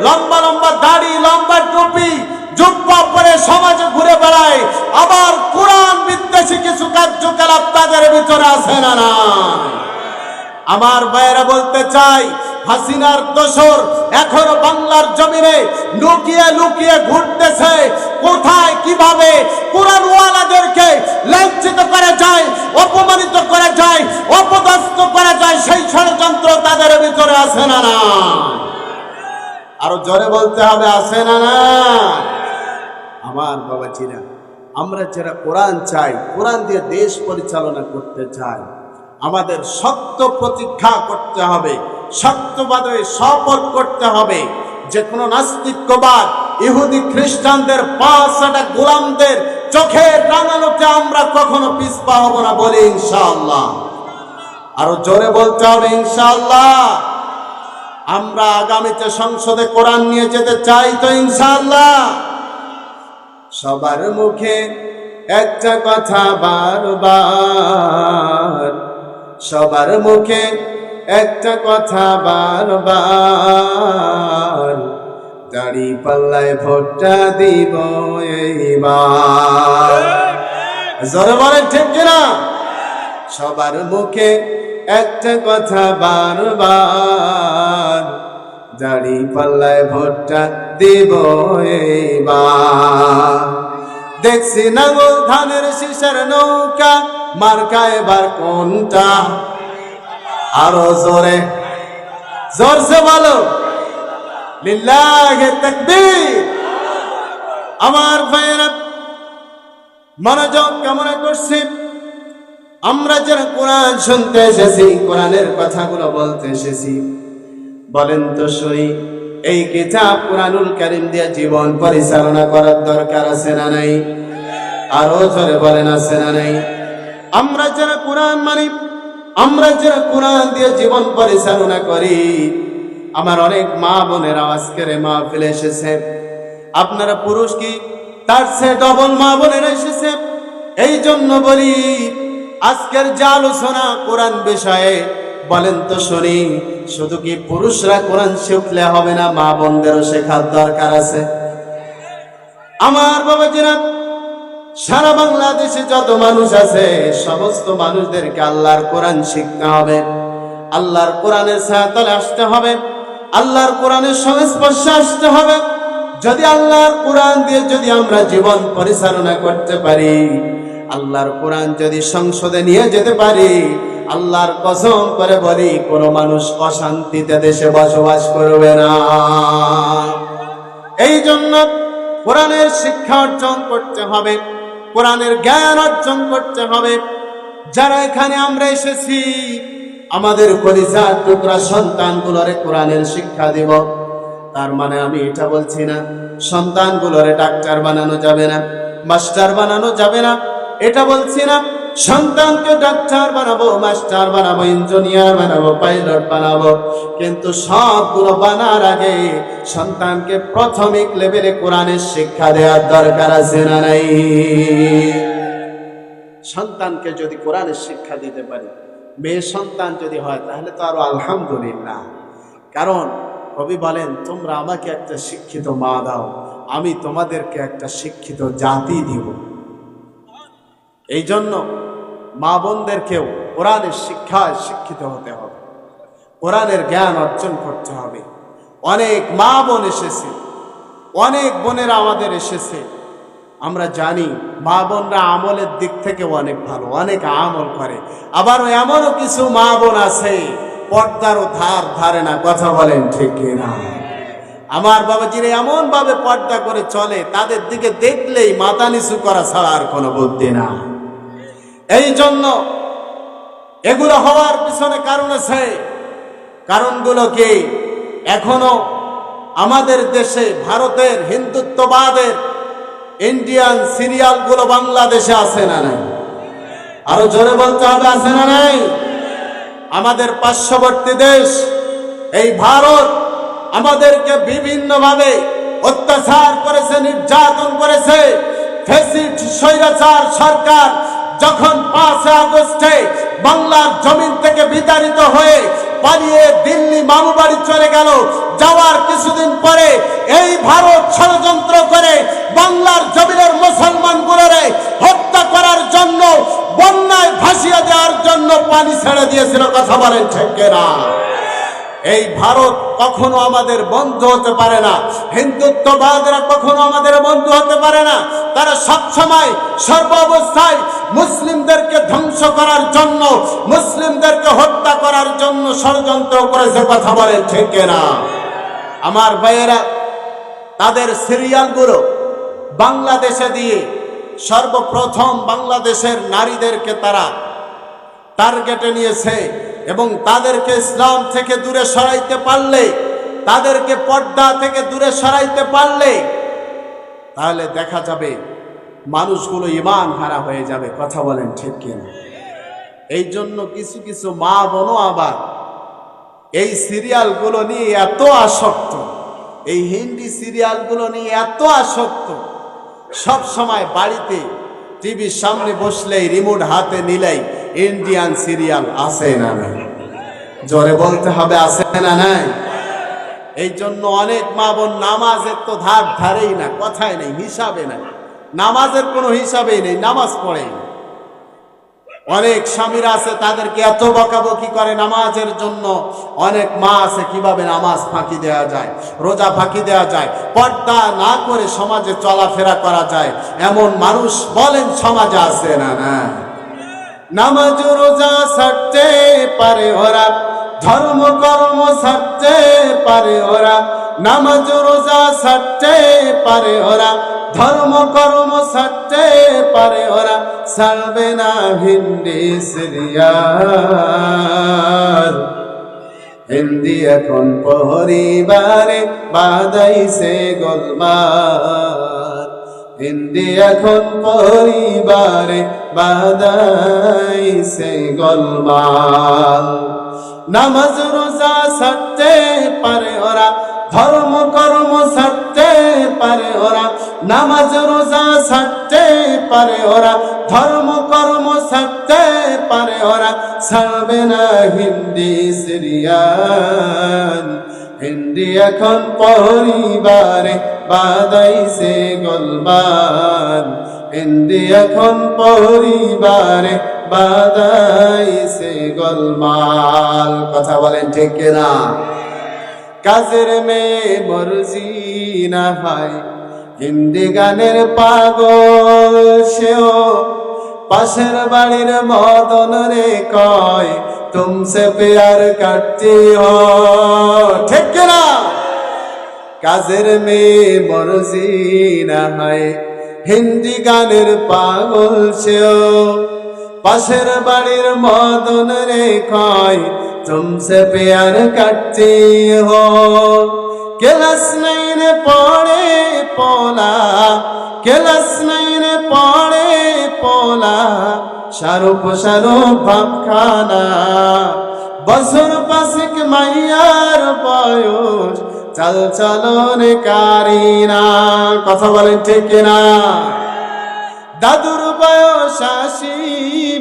লম্বা লম্বা দাড়ি, লম্বা টুপি, জুব্বা পরে সমাজে ঘুরে বেড়ায়, আবার কোরআন বিদ্বেষী কিছু কার্যকলাপ তাদের ভিতরে আছে না না? আমার ভাইয়েরা বলতে চাই, হাসিনার দোসর এখনো বাংলার জমিনে লুকিয়ে লুকিয়ে ঘুরতেছে। কোথায় কিভাবে কোরআনওয়ালাদেরকে লাঞ্ছিত করা যায়, অপমানিত করা যায়, অপদস্থ করা যায়, সেই ষড়যন্ত্র তাদের ভিতরে আছে না না? আরো জোরে বলতে হবে, আছে না না? আমার বাবাজিরা, আমরা যারা কোরআন চাই, কোরআন দিয়ে দেশ পরিচালনা করতে চাই, আমাদের শক্ত প্রতিজ্ঞা করতে হবে, শক্তভাবে শপথ করতে হবে যে কোনো নাস্তিক্যবাদ, ইহুদি খ্রিস্টানদের, পাঁচটা গোলামদের চোখের রাঙানোতে আমরা কখনো পিছপা হব না, বলি ইনশাআল্লাহ। আরো জোরে বলতে হবে ইনশাআল্লাহ। আমরা আগামীতে সংসদে কোরআন নিয়ে যেতে চাই তো ইনশাআল্লাহ। সবার মুখে একটা কথা বারবার, সবার মুখে একটা কথা বারবার, দাড়ি পাল্লায় ভোটটা দিব এইবার। জোরে বলেন ঠিক কিনা? সবার মুখে একটা কথা বারবার, দাড়ি পাল্লায় ভোটটা দিব এইবার। দেখছি নাঙ্গল ধানের শীষের নৌকা, মার্কা এবার কোনটা? আরো জোরে, জোরসে বলো, লিল্লাহি তাকবীর। আমার ভাইয়েরা, মনোযোগ কামনা করছি, আমরা যারা কোরআন শুনতে এসেছি, কোরআনের কথাগুলো বলতে এসেছি, বলেন তো শুনি, এই কিতাব কোরআনুল কারীম দিয়ে জীবন পরিচালনা করার দরকার আছে না নাই? আরো জোরে বলেন, আছে না নাই? আমরা যারা কোরআন মানি, আমরা যারা কোরআন দিয়ে জীবন পরিচালনা করি, আমার অনেক মা বোনেরা আজকের মাহফিলে এসেছে। আপনারা পুরুষ কি তার চেয়ে ডবল মা বোনেরা এসেছে। এই জন্য বলি, আজকের যে আলোচনা কোরআন বিষয়ে, বলেন তো শুনি, শুধু কি পুরুষরা কোরআন শিখলে হবে না, মা বোনদেরও শেখার দরকার আছে। আমার বাবাজিরা, সারা বাংলাদেশে যত মানুষ আছে, সমস্ত মানুষদেরকে আল্লাহর কোরআন শিখতে হবে, আল্লাহর কোরআনের ছায়াতলে আসতে হবে, আল্লাহর কোরআনের সংস্পর্শে আসতে হবে। যদি আল্লাহর কোরআন দিয়ে যদি আমরা জীবন পরিচালনা করতে পারি, আল্লাহর কোরআন যদি সংসদে নিয়ে যেতে পারি, আল্লাহর কসম করে বলি, কোনো মানুষ অশান্তিতে দেশে বসবাস করবে না। এই জন্য কোরআনের শিক্ষা অর্জন করতে হবে, কোরআনের জ্ঞান অর্জন করতে হবে। যারা এখানে আমরা এসেছি, আমাদের কলিজার টুকরা সন্তানগুলোরে কোরআনের শিক্ষা দিব। তার মানে আমি এটা বলছি না সন্তানগুলোরে ডাক্তার বানানো যাবে না, মাস্টার বানানো যাবে না, এটা বলছি না। সন্তানকে ডাক্তার বানাবো, মাস্টার বানাবো, ইঞ্জিনিয়ার বানাবো, পাইলট বানাবো, কিন্তু সবগুলো বানার আগে সন্তানকে প্রাথমিক লেভেলে কোরআনের শিক্ষা দেওয়ার দরকার আছে না নাই? সন্তানকে যদি কোরআনের শিক্ষা দিতে পারি, মেয়ে সন্তান যদি হয়, তাহলে তো আরো আলহামদুলিল্লাহ। কারণ কবি বলেন, তোমরা আমাকে একটা শিক্ষিত মা দাও, আমি তোমাদেরকে একটা শিক্ষিত জাতি দিব। এই জন্য মা বোনদেরকেও কোরআনের শিক্ষায় শিক্ষিত হতে হবে, কোরআনের জ্ঞান অর্জন করতে হবে। অনেক মা বোন এসেছে, অনেক বোনেরা আমাদের এসেছে, আমরা জানি মা বোনরা আমলের দিক থেকে অনেক ভালো, অনেক আমল করে। আবার এমনও কিছু মা বোন আছে পর্দারও ধার ধারে না, কথা বলেন ঠিক কিনা? আমার বাবাজিরা এমন ভাবে পর্দা করে চলে, তাদের দিকে দেখলেই মাথা নিচু করা ছাড়া আর কোনো বুদ্ধি না। এই জন্য এগুলো হওয়ার পিছনে কারণ আছে। কারণগুলো কি? এখনো আমাদের দেশে ভারতের হিন্দুত্ববাদের ইন্ডিয়ান সিরিয়ালগুলো বাংলাদেশে আছে না নাই? আরো জোরে বলতে হবে, আছে না নাই? আমাদের পার্শ্ববর্তী দেশ এই ভারত আমাদেরকে বিভিন্নভাবে অত্যাচার করেছে, নির্যাতন করেছে। ফ্যাসিস্ট স্বৈরাচার সরকার যখন 5 আগস্টে বাংলার জমিন থেকে বিতাড়িত হয়ে পালিয়ে দিল্লি মামু বাড়ি চলে গেল, যাওয়ার কিছুদিন পরে এই ভারত ষড়যন্ত্র করে বাংলার জমিনের মুসলমানগুলোরে হত্যা করার জন্য, বন্যায় ভাসিয়ে দেওয়ার জন্য পানি ছেড়ে দিয়েছিল। কথা বলেন ঠিক কিনা? এই ভারত কখনো আমাদের বন্ধু হতে পারে না। হিন্দুত্ববাদীরা কখনো আমাদের বন্ধু হতে পারে না। তারা সবসময় সর্ব অবস্থায় মুসলিমদেরকে ধ্বংস করার জন্য, মুসলিমদেরকে হত্যা করার জন্য ষড়যন্ত্র করেছে। কথা বলেন ঠিক কিনা? আমার ভাইয়েরা, তাদের সিরিয়ালগুলো বাংলাদেশে দিয়ে সর্বপ্রথম বাংলাদেশের নারীদেরকে তারা টার্গেটে নিয়েছে এবং তাদেরকে ইসলাম থেকে দূরে সরাইতে পারলে, তাদেরকে পর্দা থেকে দূরে সরাইতে পারলে তাহলে দেখা যাবে মানুষগুলো ঈমান হারা হয়ে যাবে। কথা বলেন ঠিক কিনা? এই জন্য কিছু কিছু মা বোনও আবার এই সিরিয়ালগুলো নিয়ে এত আসক্ত, এই হিন্দি সিরিয়ালগুলো নিয়ে এত আসক্ত, সব সময় বাড়িতে টিভির সামনে বসলেই, রিমোট হাতে নিলেই ইন্ডিয়ান সিরিয়াল আছে না নাই? জোরে বলতে হবে, আছে না নাই? এই জন্য অনেক মা বোন নামাজের তো ধারেই না, কথাই নেই, হিসাবে নাই, নামাজের কোনো হিসাবেই নেই, নামাজ পড়ে না। অনেক স্বামীরা আছে তাদেরকে এত বকাবকি করে নামাজের জন্য। অনেক মা আছে কিভাবে নামাজ ফাঁকি দেওয়া যায়, রোজা ফাঁকি দেওয়া যায়, পর্দা না করে সমাজে চলাফেরা করা যায়, এমন মানুষ বলেন সমাজে আছে না না? নামাজ রোজা ছাড়তে পারে ওরা, ধর্ম কর্ম ছাড়তে পারে ওরা। নামাজ রোজা ছাড়তে পারে ওরা, ধর্ম কর্ম ছাড়তে পারে ওরা। ছাড়বে না হিন্দি সিরিয়াল। হিন্দি এখন পরিবারে বাঁধাইছে গোলমাল। হিন্দি এখন পরিবারে বাঁধাইছে গোলমাল। নামাজ রোজা ছাড়তে পারে ওরা, ধর্ম কর্ম ছাড়তে পারে ওরা। নামাজ রোজা ছাড়তে পারে ওরা, ধর্ম কর্ম ছাড়তে পারে ওরা। ছাড়বে না হিন্দি সিরিয়াল। হিন্দি এখন পরিবারে বাঁধাইছে গোলমাল। হিন্দি এখন পরিবারে বাঁধাইছে গোলমাল। কথা বলেন ঠিক কিনা? কাজের মেয়ে মর্জি না হয়, হিন্দি গানের পাগল সেও। পাশের বাড়ির মদন রে কয় তুমসে প্যার করতি হো। ঠিক কিনা? কাজের মেয়ে মর্জি না হয়, হিন্দি গানের পাগল সেও। পাশের বাড়ির মদন রে কয় तुमसे प्यार करती हो। क्लास 9 पढ़े पोला, क्लास 9 पढ़े पोला। शाहरुख भाप खाना बसर पासिक माइयार बयस चाल चलन कारिना। कथा बोलें ठीक किना? दादुर बयस 80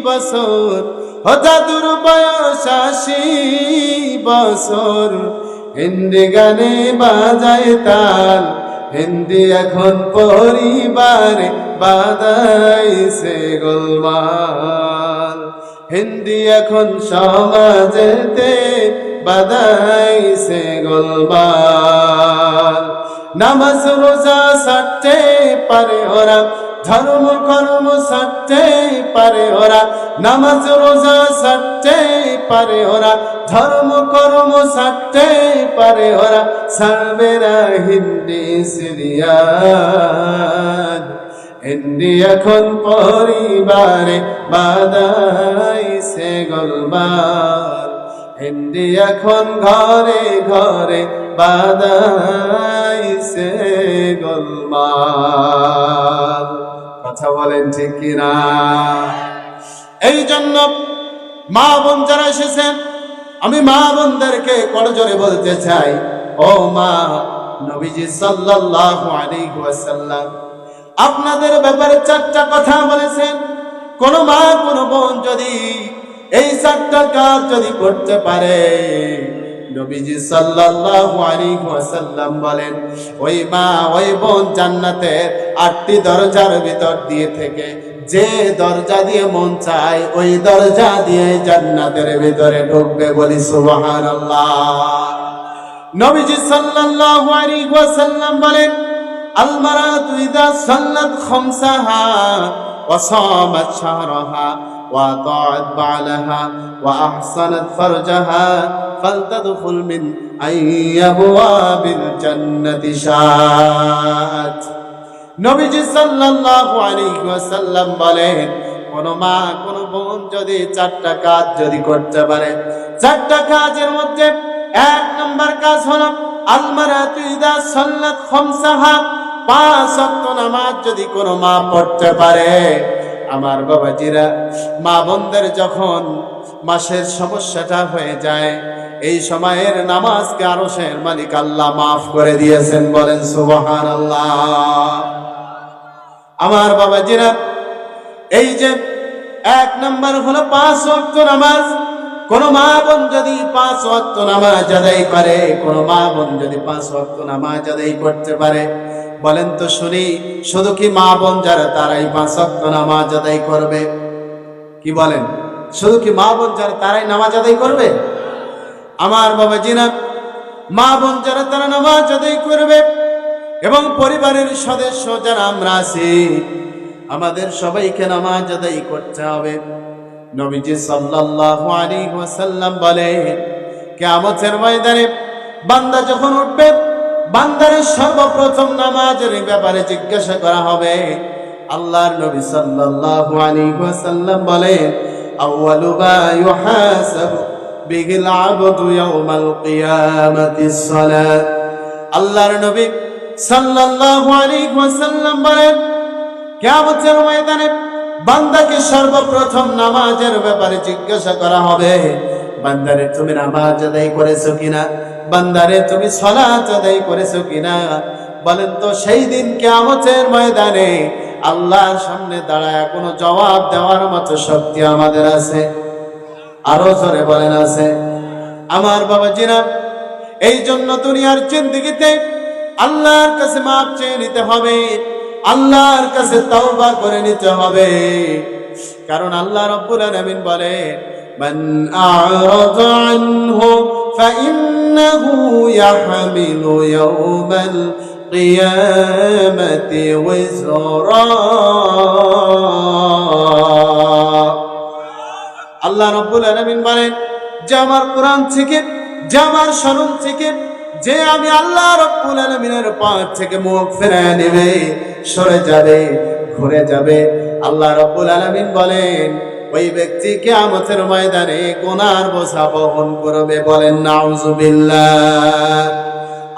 বছর, ও দাদুর বয়স 80 বছর। হিন্দি গানে বাজায় তাল, হিন্দি এখন পরিবারে বাঁধাইছে গোলমাল। হিন্দি এখন সমাজেতে বাঁধাইছে গোলমাল। নামাজ রোজা ছাড়তে পারে ওরা, ধর্ম কর্ম ছাড়তে পারে ওরা, নামাজ রোজা ছাড়তে পারে ওরা, ধর্ম কর্ম ছাড়তে পারে ওরা, ছাড়বে না হিন্দি সিরিয়াল। হিন্দি এখন পরিবারে বাদাইছে গোলমাল, হিন্দি এখন ঘরে ঘরে বাদাইছে গোলমাল। কথা বলেন ঠিক কিনা? এই জন্য মা বোন যারা এসেছেন, আমি মা বোনদেরকে করজোরে বলতে চাই, ও মা, নবীজি সাল্লাল্লাহু আলাইহি ওয়াসাল্লাম আপনাদের ব্যাপারে 4টা কথা বলেছেন। কোন মা কোন বোন যদি এই 4টা কাজ যদি করতে পারে, নবীজি সাল্লাল্লাহু আলাইহি ওয়াসাল্লাম বলেন, ওই মা ওই বোন জান্নাতের 8টি দরজার ভিতর দিয়ে থেকে যে দরজা দিয়ে মন চায় ওই দরজা দিয়ে জান্নাতের ভিতরে ঢুকবে। বলি সুবহানাল্লাহ। নবীজি সাল্লাল্লাহু আলাইহি ওয়াসাল্লাম বলেন, আল মারাতু ইযা সাল্লাত খামসাহা ওয়া সামাত শাহরাহা ওয়া আতাআত বা'লাহা ওয়া আহসানাত ফারজাহা ফালতাদখুল মিন আইয়াবওয়াবিল জান্নাতি শাআত। নবীজি সাল্লাল্লাহু আলাইহি ওয়াসাল্লাম বলেন, কোন মা কোন বোন যদি 4টা কাজ যদি করতে পারে, 4টা কাজের মধ্যে 1 নম্বর কাজ হলো আল মারাতু ইযা সাল্লাত খামসাহা, 5 ওয়াক্ত নামাজ যদি কোন মা পড়তে পারে। আমার বাবাজিরা, মা বোনদের যখন মাসের সমস্যাটা হয়ে যায়, এই সময়ের নামাজকে আরশের মালিক আল্লাহ মাফ করে দিয়েছেন। বলেন সুবহানাল্লাহ। আমার বাবাজিরা, এই যে 1 নম্বর হলো 5 ওয়াক্ত নামাজ। কোন মা বোন যদি 5 ওয়াক্ত নামাজ আদায় করে, কোন মা বোন যদি 5 ওয়াক্ত নামাজ আদায় করতে পারে, বলেন তো শুনি, শুধু কি মা বোন যারা তারাই 5 ওয়াক্ত নামাজ আদায় করবে? কি বলেন? শুধু কি মা বোন যারা তারাই নামাজ আদায় করবে? আমার বাবাজিরা, মা বোন যারা তারা নামাজ আদায় করবে, এবং পরিবারের সদস্য যারা আমরা আছি, আমাদের সবাইকে নামাজ আদায় করতে হবে। নবীজি সাল্লাল্লাহু আলাইহি ওয়াসাল্লাম বলেন, কিয়ামতের ময়দানে বান্দা যখন উঠবে, বান্দার সর্বপ্রথম নামাজের ব্যাপারে জিজ্ঞাসা করা হবে। আল্লাহর নবী সাল্লাল্লাহু আলাইহি ওয়াসাল্লাম বলেন, আউয়ালু মা ইউহাসাবু বিহিল আবদু ইয়াউমাল কিয়ামাতিস সালাত। আল্লাহর নবী সাল্লাল্লাহু আলাইহি ওয়াসাল্লাম বলেন, কিয়ামতের ময়দানে বান্দাকে সর্বপ্রথম নামাজের ব্যাপারে জিজ্ঞাসা করা হবে, বান্দারে তুমি নামাজ আদায় করেছো কিনা, বান্দারে তুমি সালাত আদায় করেছো কিনা। বলেন তো সেই দিন কিয়ামতের ময়দানে আল্লাহর সামনে দাঁড়ায় কোনো জবাব দেওয়ার মতো শক্তি আমাদের আছে? আরো জোরে বলেন আছে? আমার বাবাজিরা, এই জন্য দুনিয়ার জিন্দেগিতে আল্লাহর কাছে মাপ চেয়ে নিতে হবে, আল্লাহর কাছে তাওবা করে নিতে হবে। কারণ আল্লাহ রাব্বুল আলামিন বলেন, মান আ'রাদা আনহু ফাইন্নাহু ইয়াহমিলু ইয়াওমাল কিয়ামাতি ওয়িজরা। আল্লাহ রাব্বুল আলামিন বলেন, যে আমার কোরআন থেকে, যে আমার শরণ থেকে, যে আমি আল্লাহ রাব্বুল আলামিনের পথ থেকে মুখ ফিরিয়ে নেবে, সরে যাবে, ঘুরে যাবে, আল্লাহ রাব্বুল আলামিন বলেন ওই ব্যক্তি কিয়ামতের ময়দানে গুনার বোঝা বহন করবে। বলেন নাউযুবিল্লাহ।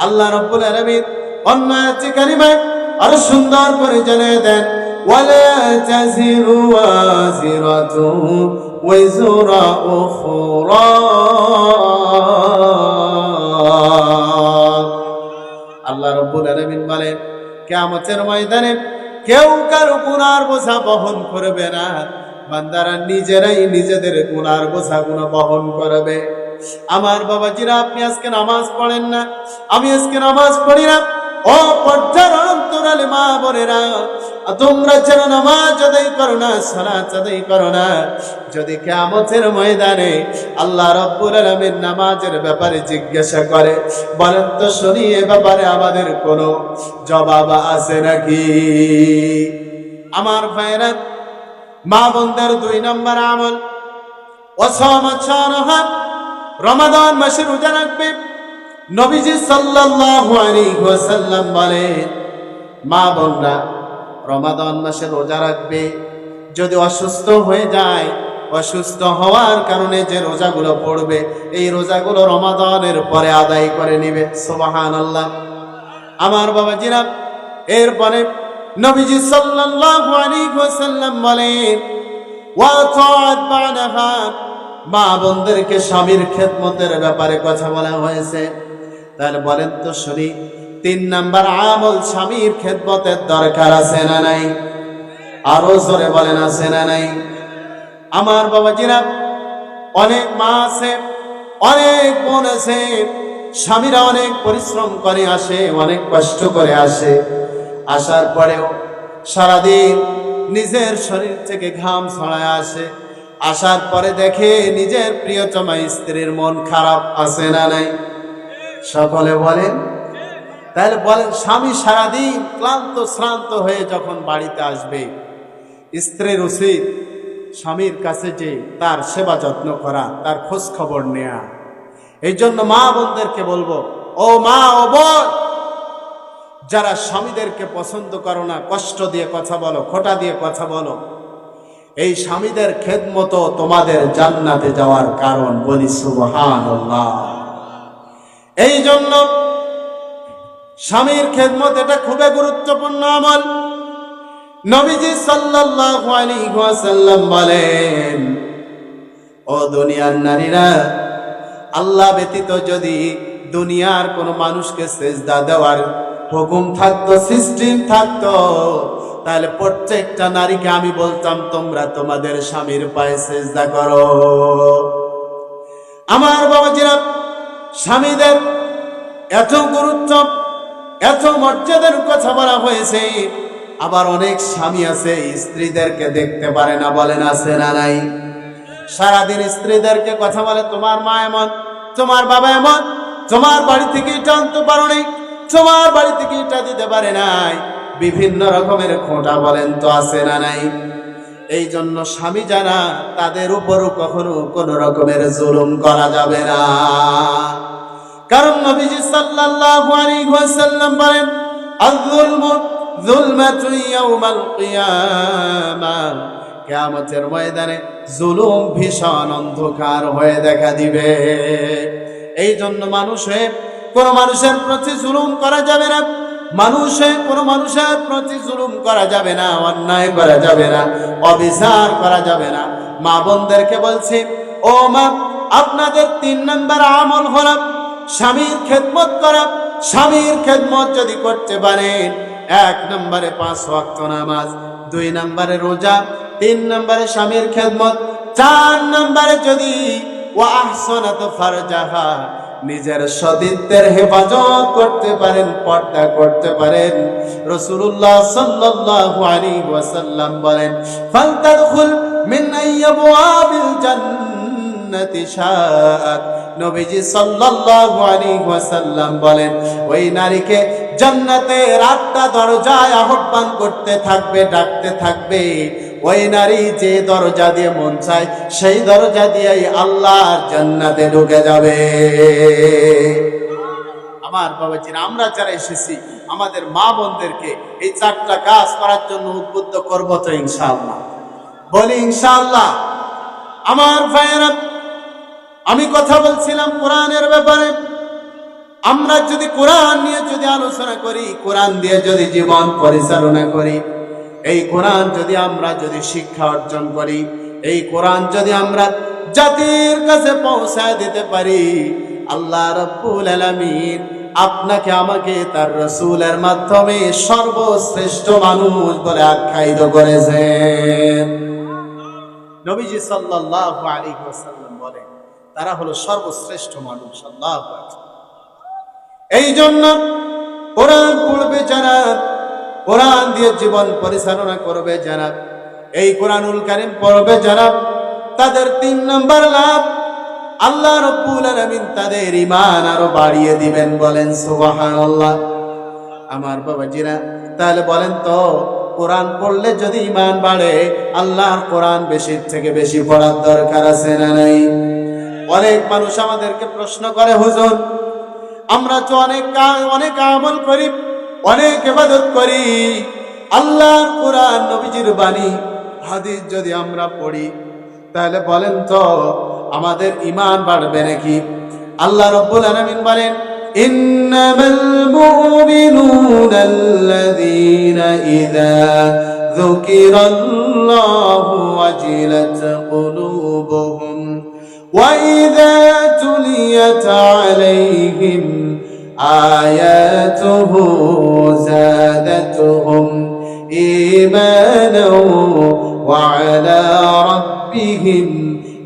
আল্লাহ রাব্বুল আলামিন অন্য আয়াতে কারিমায় আরো সুন্দর করে জানিয়ে দেন, ওয়ালা তাজিরু ওয়াজিরাতু ওয়াজরা উখরা। আল্লাহ রাব্বুল আলামিন বলেন, কিয়ামতের ময়দানে কেউ কারো গুনার বোঝা বহন করবে না, বান্দারা নিজেরাই নিজেদের গুনার বোঝাগুলো বহন করবে। আমার বাবাজিরা, আপনি আজকে নামাজ পড়েন না, আমি আজকে নামাজ পড়ি না, ও পর্দার অন্তরালে মা বোনেরা, তোমরা যেন নামাজ আদায় করো না, সালাত আদায় করো না। যদি কিয়ামতের ময়দানে আল্লাহ রাব্বুল আলামিন নামাজের ব্যাপারে জিজ্ঞাসা করে, বলেন তো শুনি এ ব্যাপারে আমাদের কোনো জবাব আছে নাকি? আমার ভাইরা, মা বোনদের 2 নম্বর আমল রমাদান মাসে রোজা রাখবে। নবীজি সাল্লাল্লাহু আলাইহি ওয়াসাল্লাম বলেন, মা বোনরা রমাদান মাসে রোজা রাখবে। যদি অসুস্থ হয়ে যায়, অসুস্থ হওয়ার কারণে যে রোজাগুলো পড়বে, এই রোজাগুলো রমাদানের পরে আদায় করে নিবে। সুবহানাল্লাহ। আমার বাবাজিরা, এরপরে নবীজি সাল্লাল্লাহু আলাইহি ওয়াসাল্লাম বলেন, ওয়া তাআত বা'দাহা, মা বোনদেরকে স্বামীর খেদমতের ব্যাপারে কথা বলা হয়েছে। তাহলে বলেন তো শুনি, 3 নাম্বার আমল স্বামীর খেদমতের দরকার আছে না নাই? আরো জোরে বলেন, আছে না নাই? আমার বাবাজিরা, অনেক মা আছে, অনেক বোন আছে, স্বামীরা অনেক পরিশ্রম করে আসে, অনেক কষ্ট করে আসে, আসার পরেও সারাদিন নিজের শরীর থেকে ঘাম ছড়ায় আসে। আসার পরে দেখে নিজের প্রিয়তমা স্ত্রীর মন খারাপ আছে না নাই? সকলে বলেন। তাহলে বলেন, স্বামী সারাদিন ক্লান্ত শ্রান্ত হয়ে যখন বাড়িতে আসবে, স্ত্রীর উচিত স্বামীর কাছে যে তার সেবা যত্ন করা, তার খোঁজ খবর নেয়া। এই জন্য মা বোনদেরকে বলবো, ও মা, ও বোন, যারা স্বামীদেরকে পছন্দ করো না, কষ্ট দিয়ে কথা বলো, খোঁটা দিয়ে কথা বলো, এই স্বামীদের খেদমত তোমাদের জান্নাতে যাওয়ার কারণ। বলি সুবহানাল্লাহ। এই জন্য স্বামীর খেদমত এটা খুবই গুরুত্বপূর্ণ আমল। নবীজি সাল্লাল্লাহু আলাইহি ওয়াসাল্লাম বলেন, ও দুনিয়ার নারীরা, আল্লাহ ব্যতীত যদি দুনিয়ার কোন মানুষকে সিজদা দেওয়ার হুকুম থাকতো, সিস্টেম থাকতো, তাহলে প্রত্যেকটা নারীকে আমি বলতাম, তোমরা তোমাদের স্বামীর পায়ে সিজদা করো। আমার বাবাজিরা, স্বামীদের এত গুরুত্ব, এত মর্যাদার কথা বলা হয়েছে। আবার অনেক স্বামী আছে স্ত্রীদেরকে দেখতে পারে না, বলেন আছে না নাই? সারাদিন স্ত্রীদেরকে কথা বলে, তোমার মা এমন, তোমার বাবা এমন, তোমার বাড়ি থেকে এটা আনতে পারো নাই, তোমার বাড়ি থেকে এটা দিতে পারে নাই, বিভিন্ন রকমের খোঁটা বলেন তো আছে না নাই? এই জন্য স্বামী যারা, তাদের উপরও কখনো কোন রকমের জুলুম করা যাবে না। কারণ নবীজি সাল্লাল্লাহু আলাইহি ওয়াসাল্লাম বলেন, আয-যুলমু যুলমাতুন ইয়াউমাল কিয়ামাহ, কিয়ামতের ময়দানে জুলুম ভীষণ অন্ধকার হয়ে দেখা দিবে। এই জন্য কোন মানুষের প্রতি জুলুম করা যাবে না, কোন মানুষের প্রতি জুলুম করা যাবে না, অন্যায় করা যাবে না, অবিচার করা যাবে না। মা বোনদেরকে বলছি, ও মা, আপনাদের 3 নাম্বার আমল হলো স্বামীর খেদমত করা। স্বামীর খেদমত যদি করতে পারেন, 1 নম্বরে 5 ওয়াক্ত নামাজ, 2 নম্বরে রোজা, 3 নম্বরে স্বামীর খেদমত, 4 নম্বরে যদি ওয়া আহসানাত ফারজাহা, নিজের সতীত্বের হেফাজত করতে পারেন, পর্দা করতে পারেন। রাসূলুল্লাহ সাল্লাল্লাহু আলাইহি ওয়াসাল্লাম বলেন, ফালতাদখুল মিন আইয়াবওয়াবিল জান্নাতি শাআত। নবীজি সাল্লাল্লাহু আলাইহি ওয়াসাল্লাম বলেন, ওই নারীকে জান্নাতের 8টা দরজায় আহ্বান করতে থাকবে, ডাকতে থাকবে। ওই নারী যে দরজা দিয়ে মন চায়, সেই দরজা দিয়েই আল্লাহর জান্নাতে ঢুকে যাবে। আমার বাবাজিরা, আমরা যারা এসেছি, আমাদের মা বোনদেরকে এই 4টা কাজ করার জন্য উদ্বুদ্ধ করব তো ইনশাআল্লাহ? বলি ইনশাআল্লাহ। আমার ভাইয়েরা, আমি কথা বলছিলাম কোরআনের ব্যাপারে। আমরা যদি কোরআন নিয়ে যদি আলোচনা করি, কোরআন দিয়ে যদি জীবন পরিচালনা করি, এই কোরআন যদি আমরা শিক্ষা অর্জন করি, এই কোরআন যদি আমরা জাতির কাছে পৌঁছায় দিতে পারি, আল্লাহ রাব্বুল আলামিন আপনাকে আমাকে তার রাসূলের মাধ্যমে সর্বশ্রেষ্ঠ মানুষ বলে আখ্যায়িত করেছেন। নবীজি সাল্লাল্লাহু আলাইহি ওয়াসাল্লাম বলেন, তারা হলো সর্বশ্রেষ্ঠ মানুষ। আল্লাহু আকবার। এই জন্য কোরআন পড়বে যারা, কোরআন দিয়ে জীবন পরিচালনা করবে যারা, এই কোরআনুল কারীম পড়বে যারা, তাদের 3 নম্বর লাভ, আল্লাহ রাব্বুল আলামিন তাদের ঈমান আরো বাড়িয়ে দিবেন। বলেন সুবহানাল্লাহ। আমার বাবাজিরা, তাহলে বলেন তো, কোরআন পড়লে যদি ঈমান বাড়ে, আল্লাহর কোরআন বেশি থেকে বেশি পড়ার দরকার আছে না নাই? অনেক মানুষ আমাদেরকে প্রশ্ন করে, হুজুর আমরা তো অনেক আমল করি, অনেক ইবাদত করি, আল্লাহর কোরআন নবীজির বাণী হাদিস যদি আমরা পড়ি তাহলে বলেন তো আমাদের ঈমান বাড়বে নাকি? আল্লাহ রাব্বুল আলামিন বলেন, ইন্নামাল মুমিনুনাল্লাযীনা ইযা যুকিরাল্লাহু ওয়াজিলাত কুলুবুহুম ওয়া ইযা তুলিয়াত আলাইহিম আয়াতুহু যাদাতুহুম ঈমানাও ওয়া আলা রাব্বিহিম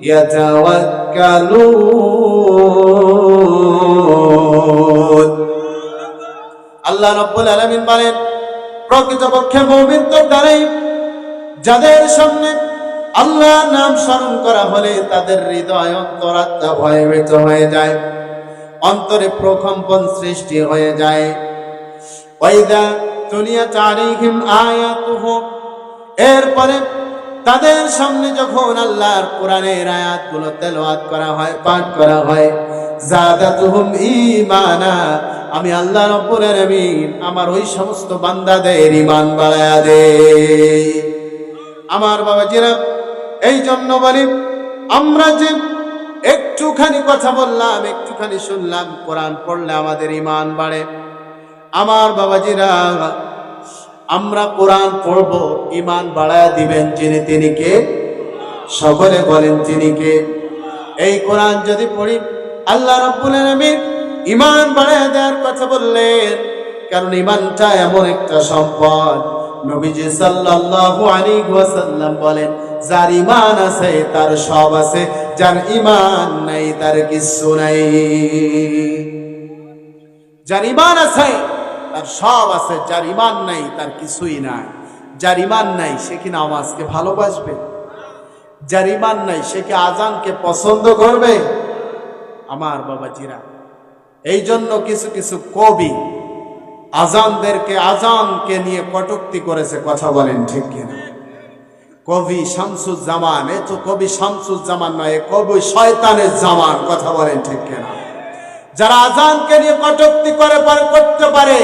ইয়াতাওয়াক্কালুন। আল্লাহ রাব্বুল আলামিন বলেন, প্রকৃতপক্ষে মুমিন তো তারাই যাদের সামনে আল্লাহর নাম স্মরণ করা হলে তাদের হৃদয় অন্তরাত্মা ভয়ভীত হয়ে যায়, অন্তরে প্রকম্পন সৃষ্টি হয়ে যায়। ওয়াইদা তুলিয়াত আলাইহিম আয়াতুহু, এরপরে তাদের সামনে যখন আল্লাহর কোরআনের আয়াতগুলো তেলাওয়াত করা হয়, পাঠ করা হয়, যাদাতুহুম ঈমানা, আমি আল্লাহ রাব্বুল আলামিন আমার ওই সমস্ত বান্দাদের ঈমান বাড়ায়া দেই। আমার বাবাজিরা, এই জন্য বলি, আমরা যে একটুখানি কথা বললাম, একটুখানি শুনলাম, কোরআন পড়লে আমাদের ঈমান বাড়ে। আমার বাবাজিরা, আমরা কোরআন পড়ব, ঈমান বাড়ায়া দিবেন যিনি, তিনি কে? সকলে বলেন তিনি কে? এই কোরআন যদি পড়ি, আল্লাহ রাব্বুল আলামিন ঈমান বাড়ায়া দেওয়ার কথা বললেন, কারণ ঈমানটা এমন একটা সম্পদ। নবীজি সাল্লাল্লাহু আলাইহি ওয়াসাল্লাম বলেন, যার ঈমান আছে তার সব আছে, যার ঈমান নাই তার কিছু নাই। যার ঈমান আছে তার সব আছে, যার ঈমান নাই তার কিছুই নাই। যার ঈমান নাই সে কি নামাজকে ভালোবাসবে? যার ঈমান নাই সে কি আজানকে পছন্দ করবে? আমার বাবাজিরা, এই জন্য কিছু কিছু কবি আজানকে নিয়ে কটূক্তি করেছে, কথা বলেন ঠিক কিনা? কবি শামসুজ্জামান, এ তো কবি শামসুজ্জামান নয়, কবি শয়তানের জামান, কথা বলেন ঠিক কিনা? যারা আজানকে নিয়ে কটূক্তি করতে পারে,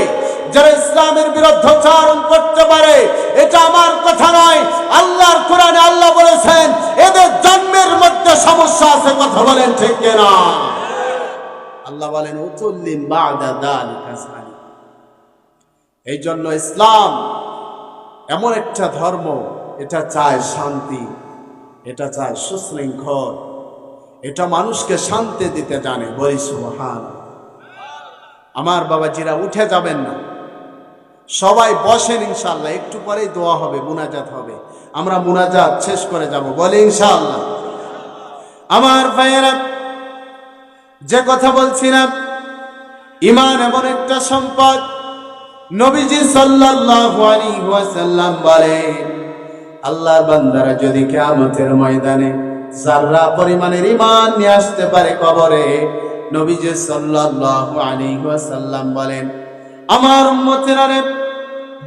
যারা ইসলামের বিরুদ্ধাচরণ করতে পারে, এটা আমার কথা নয়, আল্লাহর কোরআনে আল্লাহ বলেছেন এদের জন্মের মধ্যে সমস্যা আছে, কথা বলেন ঠিক কিনা? আল্লাহ বলেন, উতুল্লিন বা'দা যালিকা যালিক। এই জন্য ইসলাম এমন একটা ধর্ম, এটা চায় শান্তি, এটা চায় সুশৃঙ্খল, এটা মানুষকে শান্তি দিতে জানে। বলি সুবহানাল্লাহ। আমার বাবাজিরা, উঠে যাবেন না, সবাই বসেন, ইনশাআল্লাহ একটু পরেই দোয়া হবে, মুনাজাত হবে, আমরা মুনাজাত শেষ করে যাব, বলি ইনশাআল্লাহ। আমার ভাইয়েরা, যে কথা বলছিলাম, ঈমান এমন একটা সম্পদ। নবীজি সাল্লাল্লাহু আলাইহি ওয়াসাল্লাম বলেন, আল্লাহর বান্দারা যদি কিয়ামতের ময়দানে যাররা পরিমাণের ঈমান নিয়ে আসতে পারে কবরে, নবীজি সাল্লাল্লাহু আলাইহি ওয়াসাল্লাম বলেন, আমার উম্মতেরা রে,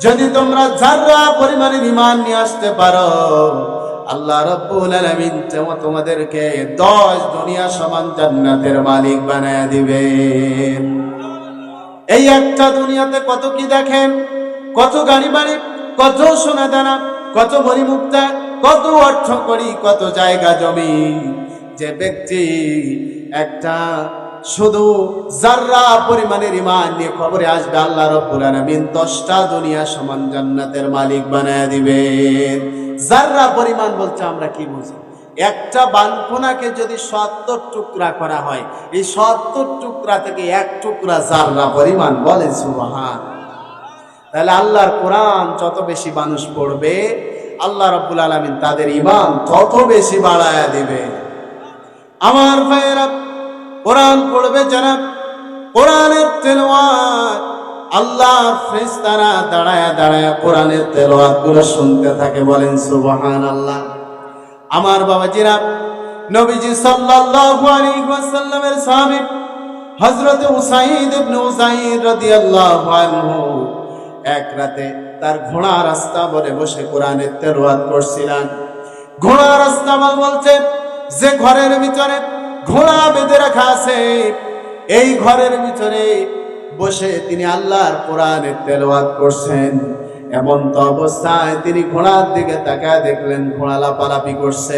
যদি তোমরা যাররা পরিমাণের ঈমান নিয়ে আসতে পারো, আল্লাহ রাব্বুল আলামিন তোমাদেরকে 10 দুনিয়া সমান জান্নাতের মালিক বানায়া দিবেন। এই একটা দুনিয়াতে কত কি দেখেন, কত গাড়ি বাড়ি, কত সোনা দানা, কত মণিমুক্তা, কত অর্থ করি, কত জায়গা জমি। যে ব্যক্তি একটা শুধু যাররা পরিমাণের ঈমান নিয়ে কবরে আসবে, আল্লাহ রাব্বুল আলামিন 10টা দুনিয়া সমান জান্নাতের মালিক বানায়া দিবেন। যাররা পরিমাণ বলতে আমরা কি বুঝি? একটা বানকোনাকে যদি 70 টুকরা করা হয়, এই 70 টুকরা থেকে এক টুকরা যাররা পরিমাণ, বলে সুবহান। তাহলে আল্লাহর কোরআন যত বেশি মানুষ পড়বে, আল্লাহ রাব্বুল আলামিন তাদের ঈমান তত বেশি বাড়ায়া দিবে। আমার ভাইয়েরা, কোরআন পড়বে যারা, কোরআনের তেলাওয়াত, আল্লাহর ফেরেশতারা দাঁড়ায়া দাঁড়ায়া কোরআনের তেলাওয়াত গুলো শুনতে থাকে, বলেন সুবহানাল্লাহ। আমার বাবাজিরা, নবীজি সাল্লাল্লাহু আলাইহি ওয়াসাল্লামের সাহাবী হযরত উসাইদ ইবনে উযাইর রাদিয়াল্লাহু আনহু এক রাতে তার ঘোড়া রাস্তা বলে বসে কোরআনের তেলাওয়াত করছিলেন। ঘোড়া রাস্তা বলছে যে ঘরের ভিতরে ঘোড়া বেঁধে রাখা আছে, এই ঘরের ভিতরে বসে তিনি আল্লাহর কোরআনের তেলাওয়াত করছেন। এমন তো অবস্থায় তিনি ঘোড়ার দিকে তাকায় দেখলেন ঘোড়া লাফালাফি করছে,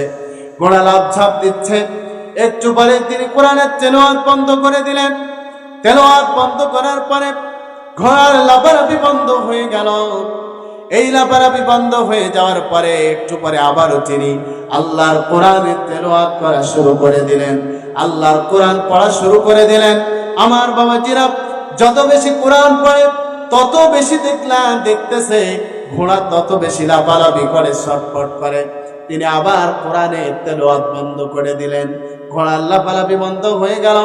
ঘোড়া লাফ ঝাঁপ দিচ্ছে। একটু পরে তিনি কোরআনের তেলাওয়াত বন্ধ করে দিলেন। তেলাওয়াত বন্ধ করার পরে ঘোড়ার লাফালাফি বন্ধ হয়ে গেল। এই লাফালাফি বন্ধ হয়ে যাওয়ার পরে একটু পরে আবারও তিনি আল্লাহর কোরআনের তেলাওয়াত করা শুরু করে দিলেন, আল্লাহর কোরআন পড়া শুরু করে দিলেন। আমার বাবাজিরা, যত বেশি কোরআন পড়ে তত বেশি দেখতেছে ঘোড়া তত বেশি লাফালাফি করে, ছটফট করে। তিনি আবার কোরআনের তেলাওয়াত বন্ধ করে দিলেন, ঘোড়ার লাফালাফি বন্ধ হয়ে গেল।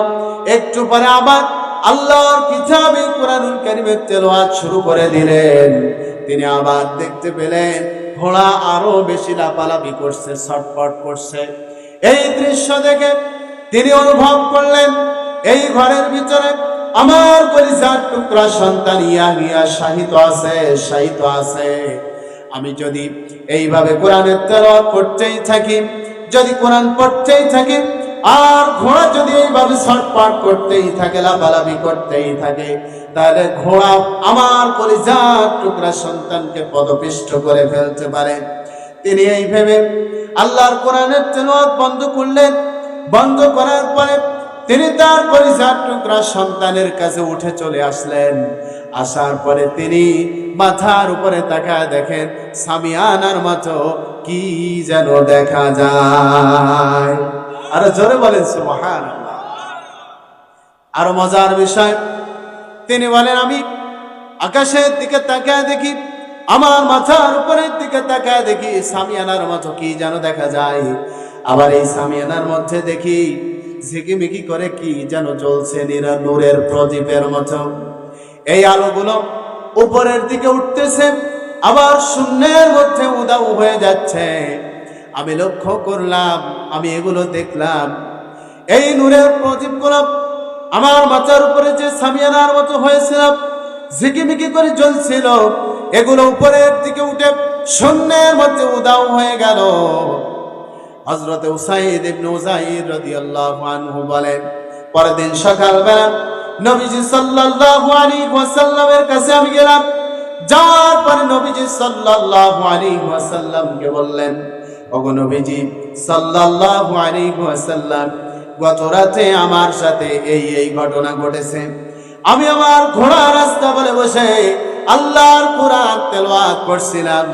একটু পরে আবার আল্লাহর কিতাবে কোরআনুল কারীমের তেলাওয়াত শুরু করে দিলেন। তিনি আবার দেখতে পেলেন ঘোড়া আরো বেশি লাফালাফি করছে, ছটফট করছে। এই দৃশ্য দেখে তিনি অনুভব করলেন এই ঘরের ভিতরে আমার কলিজার টুকরা সন্তান ইয়াহিয়া শাহিত আছে। আমি যদি এইভাবে কোরআনের তেলাওয়াত করতেই থাকি, যদি কোরআন পড়তেই থাকি, আর ঘোড়া যদি এইভাবে ছটফট করতেই থাকে, লাফালাফি করতেই থাকে, তাহলে ঘোড়া আমার কলিজার টুকরা সন্তানকে পদপিষ্ট করে ফেলতে পারে। তিনি এই ভেবে আল্লাহর কোরআনের তেলাওয়াত বন্ধ করলেন। বন্ধ করার পরে তিনি তার কলিজার টুকরা সন্তানের কাছে উঠে চলে আসলেন। আসার পরে তিনি মাথার উপরে তাকায় দেখেন সামিয়ানার মতো কি যেন দেখা যায়। আরো জোরে বলেন সুবহানাল্লাহ। আরো মজার বিষয়, তিনি বলেন আমি আকাশের দিকে তাকায় দেখি, আমার মাথার উপরের দিকে তাকায় দেখি সামিয়ানার মতো কি যেন দেখা যায়। আবার এই সামিয়ানার মধ্যে দেখি ঝিকিমিকি করে কি যেন জ্বলছে নূরের প্রদীপের মতো। এই আলোগুলো উপরের দিকে উঠতেছে, আবার শূন্যের মধ্যে উধাও হয়ে যাচ্ছে। আমি লক্ষ্য করলাম, আমি এগুলো দেখলাম। এই নূরের প্রদীপগুলো আমার মাথার উপরে যে সামিয়ানার মতো হয়েছিল, ঝিকিমিকি করে জ্বলছিল, এগুলো উপরের দিকে উঠে শূন্যের মধ্যে উধাও হয়ে গেল। হযরত উসাইদ ইবনে উযাইর রাদিয়াল্লাহু আনহু বলেন, পরের দিন সকালবেলা নবীজি সাল্লাল্লাহু আলাইহি ওয়াসাল্লামের কাছে আমি গেলাম। যাওয়ার পরে নবীজি সাল্লাল্লাহু আলাইহি ওয়াসাল্লামকে বললেন, ওগো নবীজি সাল্লাল্লাহু আলাইহি ওয়াসাল্লাম, গত রাতে আমার সাথে এই ঘটনা ঘটেছে। আমি আমার ঘোড়া রাস্তা বলে বসে আল্লাহর কোরআন তেলাওয়াত করছিলাম,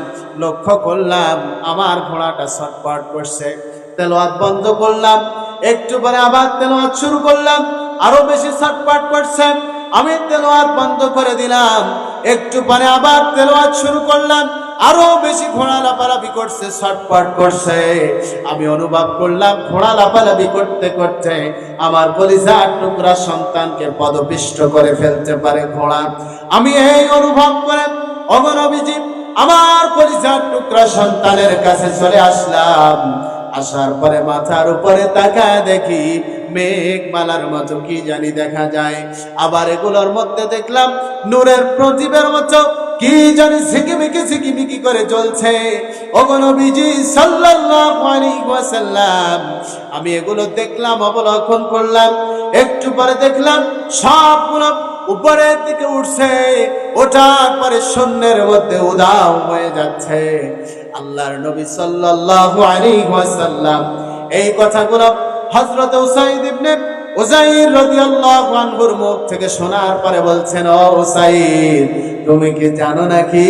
লক্ষ্য করলাম আমার ঘোড়াটা ছটফট করছে। তেলাওয়াত বন্ধ করলাম, একটু পরে আবার তেলাওয়াত শুরু করলাম, আরো বেশি ছটফট করছে। আমি তেলাওয়াত বন্ধ করে দিলাম, একটু পরে আবার তেলাওয়াত শুরু করলাম, আরো বেশি ঘোড়া লাফালাফি করছে, ছটফট করছে। আমি অনুভব করলাম ঘোড়া লাফালাফি করতে করতে আমার কলিজার টুকরা সন্তানকে পদপিষ্ট করে ফেলতে পারে ঘোড়া। আমি এই অনুভব করে ওগো নবীজি আমার কলিজার টুকরা সন্তানের কাছে চলে আসলাম। আসার পরে মাথার উপরে তাকায় দেখি মেঘমালার মতো কি জানি দেখা যায়। আবার এগুলোর মধ্যে দেখলাম নূরের প্রদীপের মতো কি জানি ঝিকিমিকি করে জ্বলছে। ওগো নবীজি সাল্লাল্লাহু আলাইহি ওয়াসাল্লাম, আমি এগুলো দেখলাম, অবলোকন করলাম। একটু পরে দেখলাম সবগুলো উপরের দিকে উঠছে, ওঠার পরে শূন্যের মধ্যে উধাও হয়ে যাচ্ছে। আল্লাহর নবী সাল্লাল্লাহু আলাইহি ওয়াসাল্লাম এই কথাগুলো হযরত উসাইদ ইবনে উযাইর রাদিয়াল্লাহু আনহুর মুখ থেকে শোনার পরে বলছেন, ও উসাইদ, তুমি কি জানো নাকি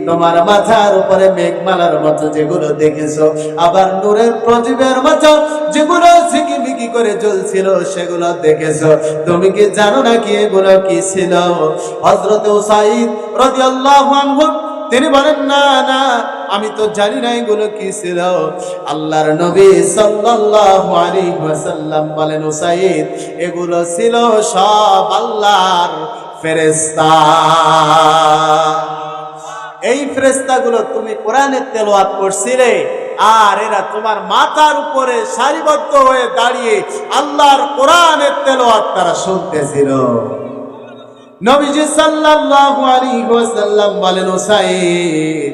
তোমার মাথার উপরে মেঘমালার মতো যেগুলো দেখেছো, আবার নূরের প্রদীপের মতো যেগুলো ঝিকিমিকি করে জ্বলছিল সেগুলো দেখেছো, তুমি কি জানো নাকি এগুলো কি ছিল? হযরত উসাইদ রাদিয়াল্লাহু আনহু তিনি বলেন, না না, আমি তো জানি না এগুলো কি ছিল। আল্লাহর নবী সাল্লাল্লাহু আলাইহি ওয়াসাল্লাম বলেন, উসাইদ, এগুলো ছিল সব আল্লাহর ফেরেশতা। এই ফেরেশতাগুলো তুমি কোরআনের তেলাওয়াত করছিলে, আর এরা তোমার মাথার উপরে সারিবদ্ধ হয়ে দাঁড়িয়ে আল্লাহর কোরআনের তেলাওয়াত তারা শুনতেছিল। নবীজি সাল্লাল্লাহু আলাইহি ওয়াসাল্লাম বলেন, উসাইদ,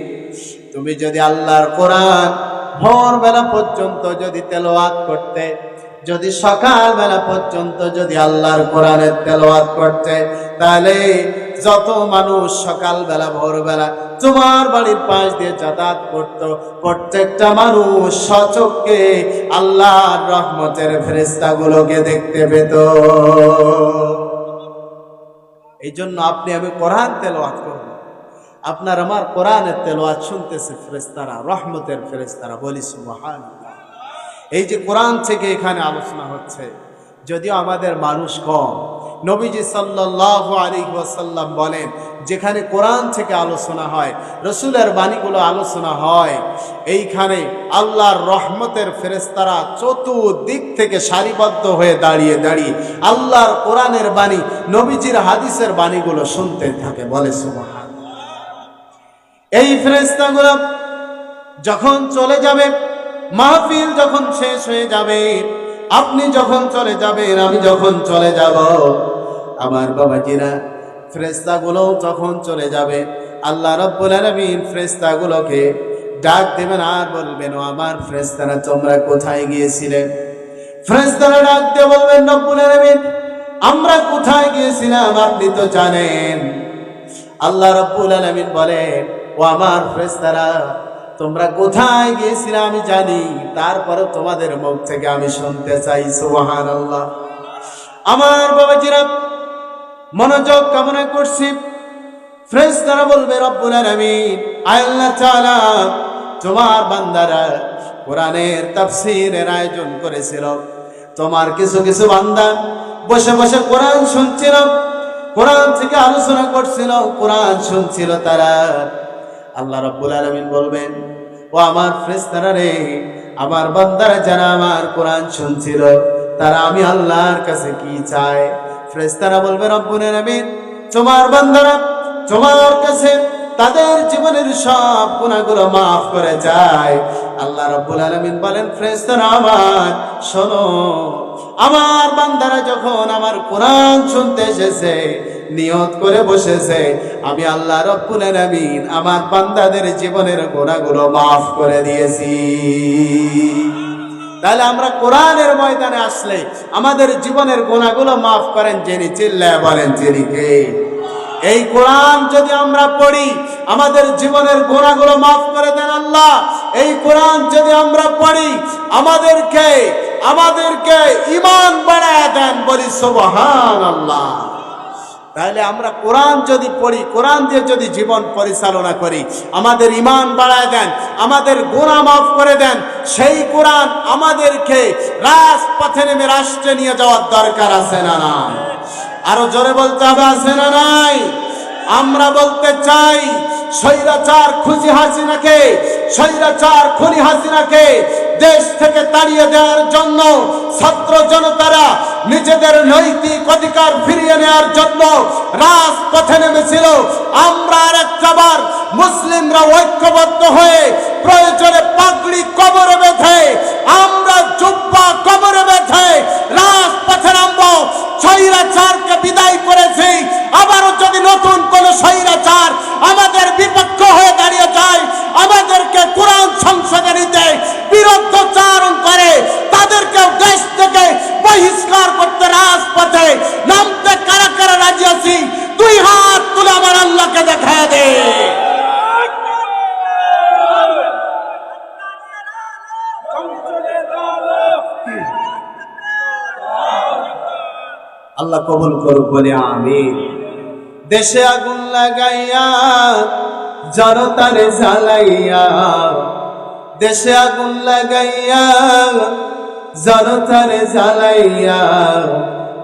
তুমি যদি আল্লাহর কোরআন ভোরবেলা পর্যন্ত যদি তেলাওয়াত করতে, যদি সকালবেলা পর্যন্ত যদি আল্লাহর কোরআনের তেলাওয়াত করতে, তাহলে যত মানুষ সকালবেলা ভোরবেলা তোমার বাড়ির পাশ দিয়ে যাতায়াত করত, প্রত্যেকটা মানুষ সচক্ষে আল্লাহর রহমতের ফেরেশতাগুলোকে দেখতে পেত। এই জন্য আপনি আমি কোরআন তেলাওয়াত করব, আপনার আমার কোরআনের তেলাওয়াত শুনতেছে ফেরেশতারা, রহমতের ফেরেশতারা, বলি সুবহানাল্লাহ। এই যে কোরআন থেকে এখানে আলোচনা হচ্ছে, যদিও আমাদের মানুষ কম, নবীজি সাল্লাল্লাহু আলাইহি ওয়াসাল্লাম বলেন, যেখানে কোরআন থেকে আলোচনা হয়, রসুলের বাণীগুলো আলোচনা হয়, এইখানে আল্লাহর রহমতের ফেরেশতারা চতুর্দিক থেকে সারিবদ্ধ হয়ে দাঁড়িয়ে দাঁড়িয়ে আল্লাহর কোরআনের বাণী, নবীজির হাদিসের বাণীগুলো শুনতে থাকে, বলে সুবহানাল্লাহ। এই ফেরেশতাগুলো যখন চলে যাবে, মাহফিল যখন শেষ হয়ে যাবে, আপনি যখন চলে যাবেন, আমি যখন চলে যাব, আমার বাবাজিরা ফেরেশতাগুলো যখন চলে যাবে, আল্লাহ রাব্বুল আলামিন ফেরেশতাগুলোকে ডাক দেবেন আর বলবেন, ও আমার ফেরেশতারা, তোমরা কোথায় গিয়েছিলে? ফেরেশতারা ডাক দিয়ে বলবেন, রব্বুল আলামিন, আমরা কোথায় গিয়েছিলাম আপনি তো জানেন। আল্লাহ রাব্বুল আলামিন বলেন, ও আমার ফেরেশতারা, তোমরা কোথায় গিয়েছিলে আমি জানি, তারপরে তোমাদের মুখ থেকে আমি শুনতে চাই। সুবহানাল্লাহ। আমার বাবাজিরা মনোযোগ কামনা করছি। ফেরেশতারা বলবে, রব্বুল আলামিন, আল্লাহ তাআলা তোমার বান্দারা কোরআনের তাফসীরের আয়োজন করেছিল, তোমার কিছু কিছু বান্দা বসে বসে কোরআন শুনছিল, কোরআন থেকে আলোচনা করছিল, কোরআন শুনছিল তারা। আল্লাহ রাব্বুল আলামিন বলবেন, ও আমার ফেরেশতারা রে, আমার বান্দারা যারা আমার কোরআন শুনছিল, তারা আমি আল্লাহর কাছে কি চায়? ফেরেশতারা বলবে, রব্বুল আলামিন, তোমার বান্দারা তোমার কাছে তাদের জীবনের সব গুনাহগুলো মাফ করে যায়। আল্লাহ রাব্বুল আলামিন বলেন, ফেরেশতারা আমার শোনো, আমার বান্দারা যখন আমার কোরআন শুনতে এসেছে, নিয়ত করে বসেছে, আমি আল্লাহ রাব্বুল আলামিন আমার বান্দাদের জীবনের গুনাহগুলো মাফ করে দিয়েছি। তাহলে আমরা কোরআনের ময়দানে আসলে আমাদের জীবনের গুনাহগুলো মাফ করেন যিনি, চিল্লায় বলেন যিনি কে? এই কোরআন যদি আমরা পড়ি, আমাদের জীবনের গুনাহগুলো মাফ করে দেন আল্লাহ। এই কোরআন যদি আমরা পড়ি, আমাদেরকে ঈমান বাড়ায় দেন, বলি সুবহানাল্লাহ। তাহলে আমরা কোরআন যদি পড়ি, কোরআন দিয়ে যদি জীবন পরিচালনা করি, আমাদের ঈমান বাড়ায় দেন, আমাদের গুনাহ মাফ করে দেন। সেই কোরআন আমাদেরকে রাজপথে নেমে রাষ্ট্রে নিয়ে যাওয়ার দরকার আছে না নাই? আরো জোরে বলতে হবে, আছে না নাই? আমরা বলতে চাই, স্বৈরাচার খুনি হাসিনাকে দেশ থেকে তাড়িয়ে দেওয়ার জন্য ছাত্র জনতারা নিজেদের নৈতিক অধিকার ফিরিয়ে নেওয়ার জন্য রাজপথে নেমেছিল। আমরা আরেকটাবার মুসলিমরা ঐক্যবদ্ধ হয়ে প্রয়োজনে পাগড়ি কোমরে বেঁধে, আমরা জুব্বা কোমরে বেঁধে রাজপথে নামবো। স্বৈরাচারকে বিদায় করেছি, আবারও যদি নতুন কোন স্বৈরাচার আমাদের বিপক্ষ হয়ে দাঁড়িয়ে যায়, আমাদেরকে কোরআন সংসদে নিতে বিরুদ্ধাচরণ করে, তাদেরকে দেশ থেকে বহিষ্কার করতে রাজপথে নামতে কারা কারা রাজি আছি? দুই হাত তুলে আমার আল্লাহকে দেখায় দে। আল্লাহ কবুল করুক, বলে আমিন। দেশে আগুন লাগাইয়া জনতারে জ্বালাইয়া, দেশে আগুন লাগাইয়া জনতারে জ্বালাইয়া,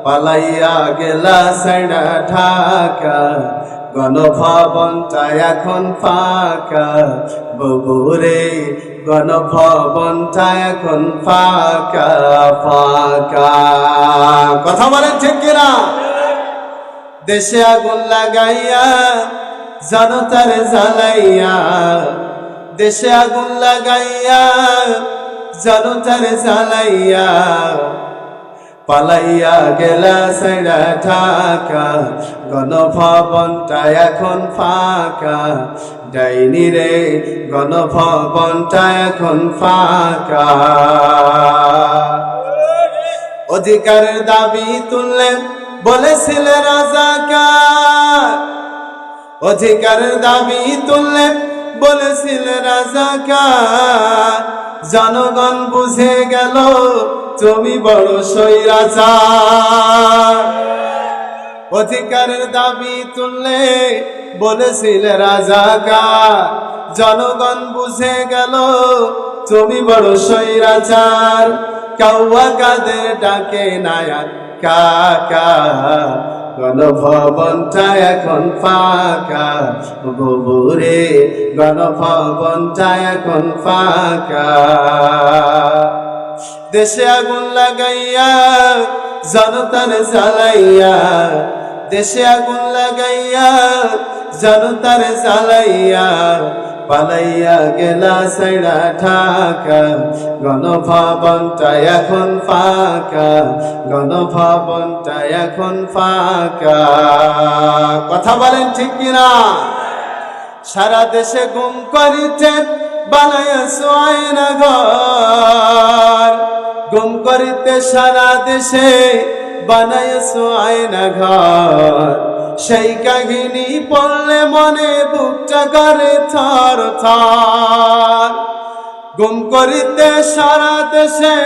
পালাইয়া গেলা সাইডা ঢাকা, গণভবনটা এখন ফাঁকা। বগুড়ে গণভবনটা এখন ফাঁকা ফাঁকা। কথা বলেন ঠিক কিনা? দেশে আগুন লাগাইয়া জনতারে জ্বালাইয়া, দেশে আগুন লাগাইয়া জনতারে জ্বালাইয়া, পালাইয়া গেলা সাইডা ঢাকা, গণভবনটা এখন ফাঁকা। ডাইনি রে গণভবনটা এখন ফাঁকা। অধিকারের দাবি তুললেন বলেছিলেন রাজাকার, অধিকারের দাবি তুললেন বলেছিলেন রাজাকার। জনগণ বুঝে গেল তুমি বড় স্বৈরাচার। অধিকারের দাবি তুললে বলেছিলে রাজাকার, জনগণ বুঝে গেল তুমি বড় স্বৈরাচার। কাউয়া কাদের ডাকে নায়ক কাকা, গণভবনটা এখন ফাঁকা। ববুরে গণভবনটা এখন ফাঁকা। দেশে আগুন লাগাইয়া জনতার জ্বালাইয়া, দেশে আগুন লাগাইয়া জনতার জ্বালাইয়া। পালাইয়া গেলা সাইডা ঢাকা, গণভবনটা এখন ফাঁকা। গণভবনটা এখন ফাঁকা। কথা বলেন ঠিক কিনা? সারা দেশে গুম করিতে বানাইছো আয়না ঘর, গুম করিতে সারা দেশে বানাইছো আয়না ঘর। সেই কাহিনী পড়লে মনে বুকটা করে থর থর। গুম করিতে সারা দেশে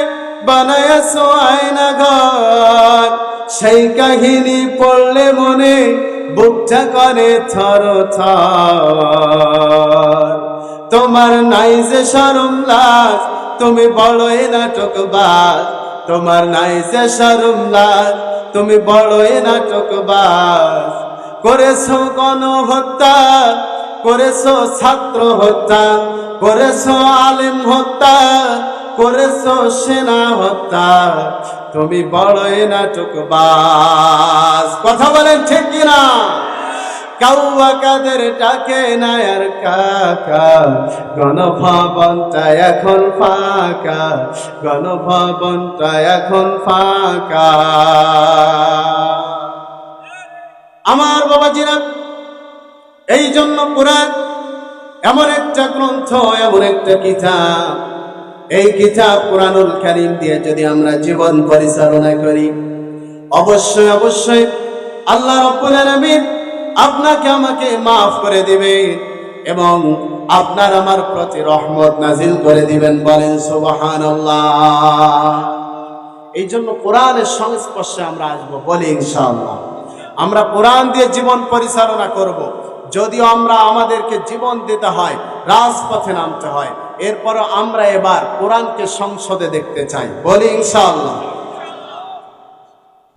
বানাইছো আয়না ঘর, সেই কাহিনী পড়লে মনে বুকটা করে থর থর। তোমার নাই যে শরম লাজ, তুমি বড়ই নাটকবাজ। তোমার নাই যে শরম লাজ, তুমি বড়ই নাটকবাজ। করেছো গণহত্যা, করেছো ছাত্র হত্যা, করেছো আলেম হত্যা, করেছো সেনা হত্যা। তুমি বড়ই নাটকবাজ। কথা বলেন ঠিক কিনা? কাউয়া কাদের ডাকে নায়ার কাকা, গণভবনটা এখন ফাঁকা। গণভবনটা এখন ফাঁকা। আমার বাবাজিরা, এই জন্য কোরআন এমন একটা গ্রন্থ, এমন একটা কিতাব, এই কিতাব কোরআনুল কারীম দিয়ে যদি আমরা জীবন পরিচালনা করি, অবশ্যই অবশ্যই আল্লাহ রাব্বুল আলামিন আপনাকে আমাকে মাফ করে দিবেন এবং আপনার আমার প্রতি রহমত নাজিল করে দিবেন। বলেন সুবহানাল্লাহ। এই জন্য কোরআনের সংস্পর্শে আমরা আসবো, বলি ইনশাআল্লাহ। আমরা কোরআন দিয়ে জীবন পরিচালনা করব। যদিও আমরা আমাদেরকে জীবন দিতে হয়, রাজপথে নামতে হয়, এরপরও আমরা এবার কোরআনকে সংসদে দেখতে চাই, বলি ইনশাআল্লাহ।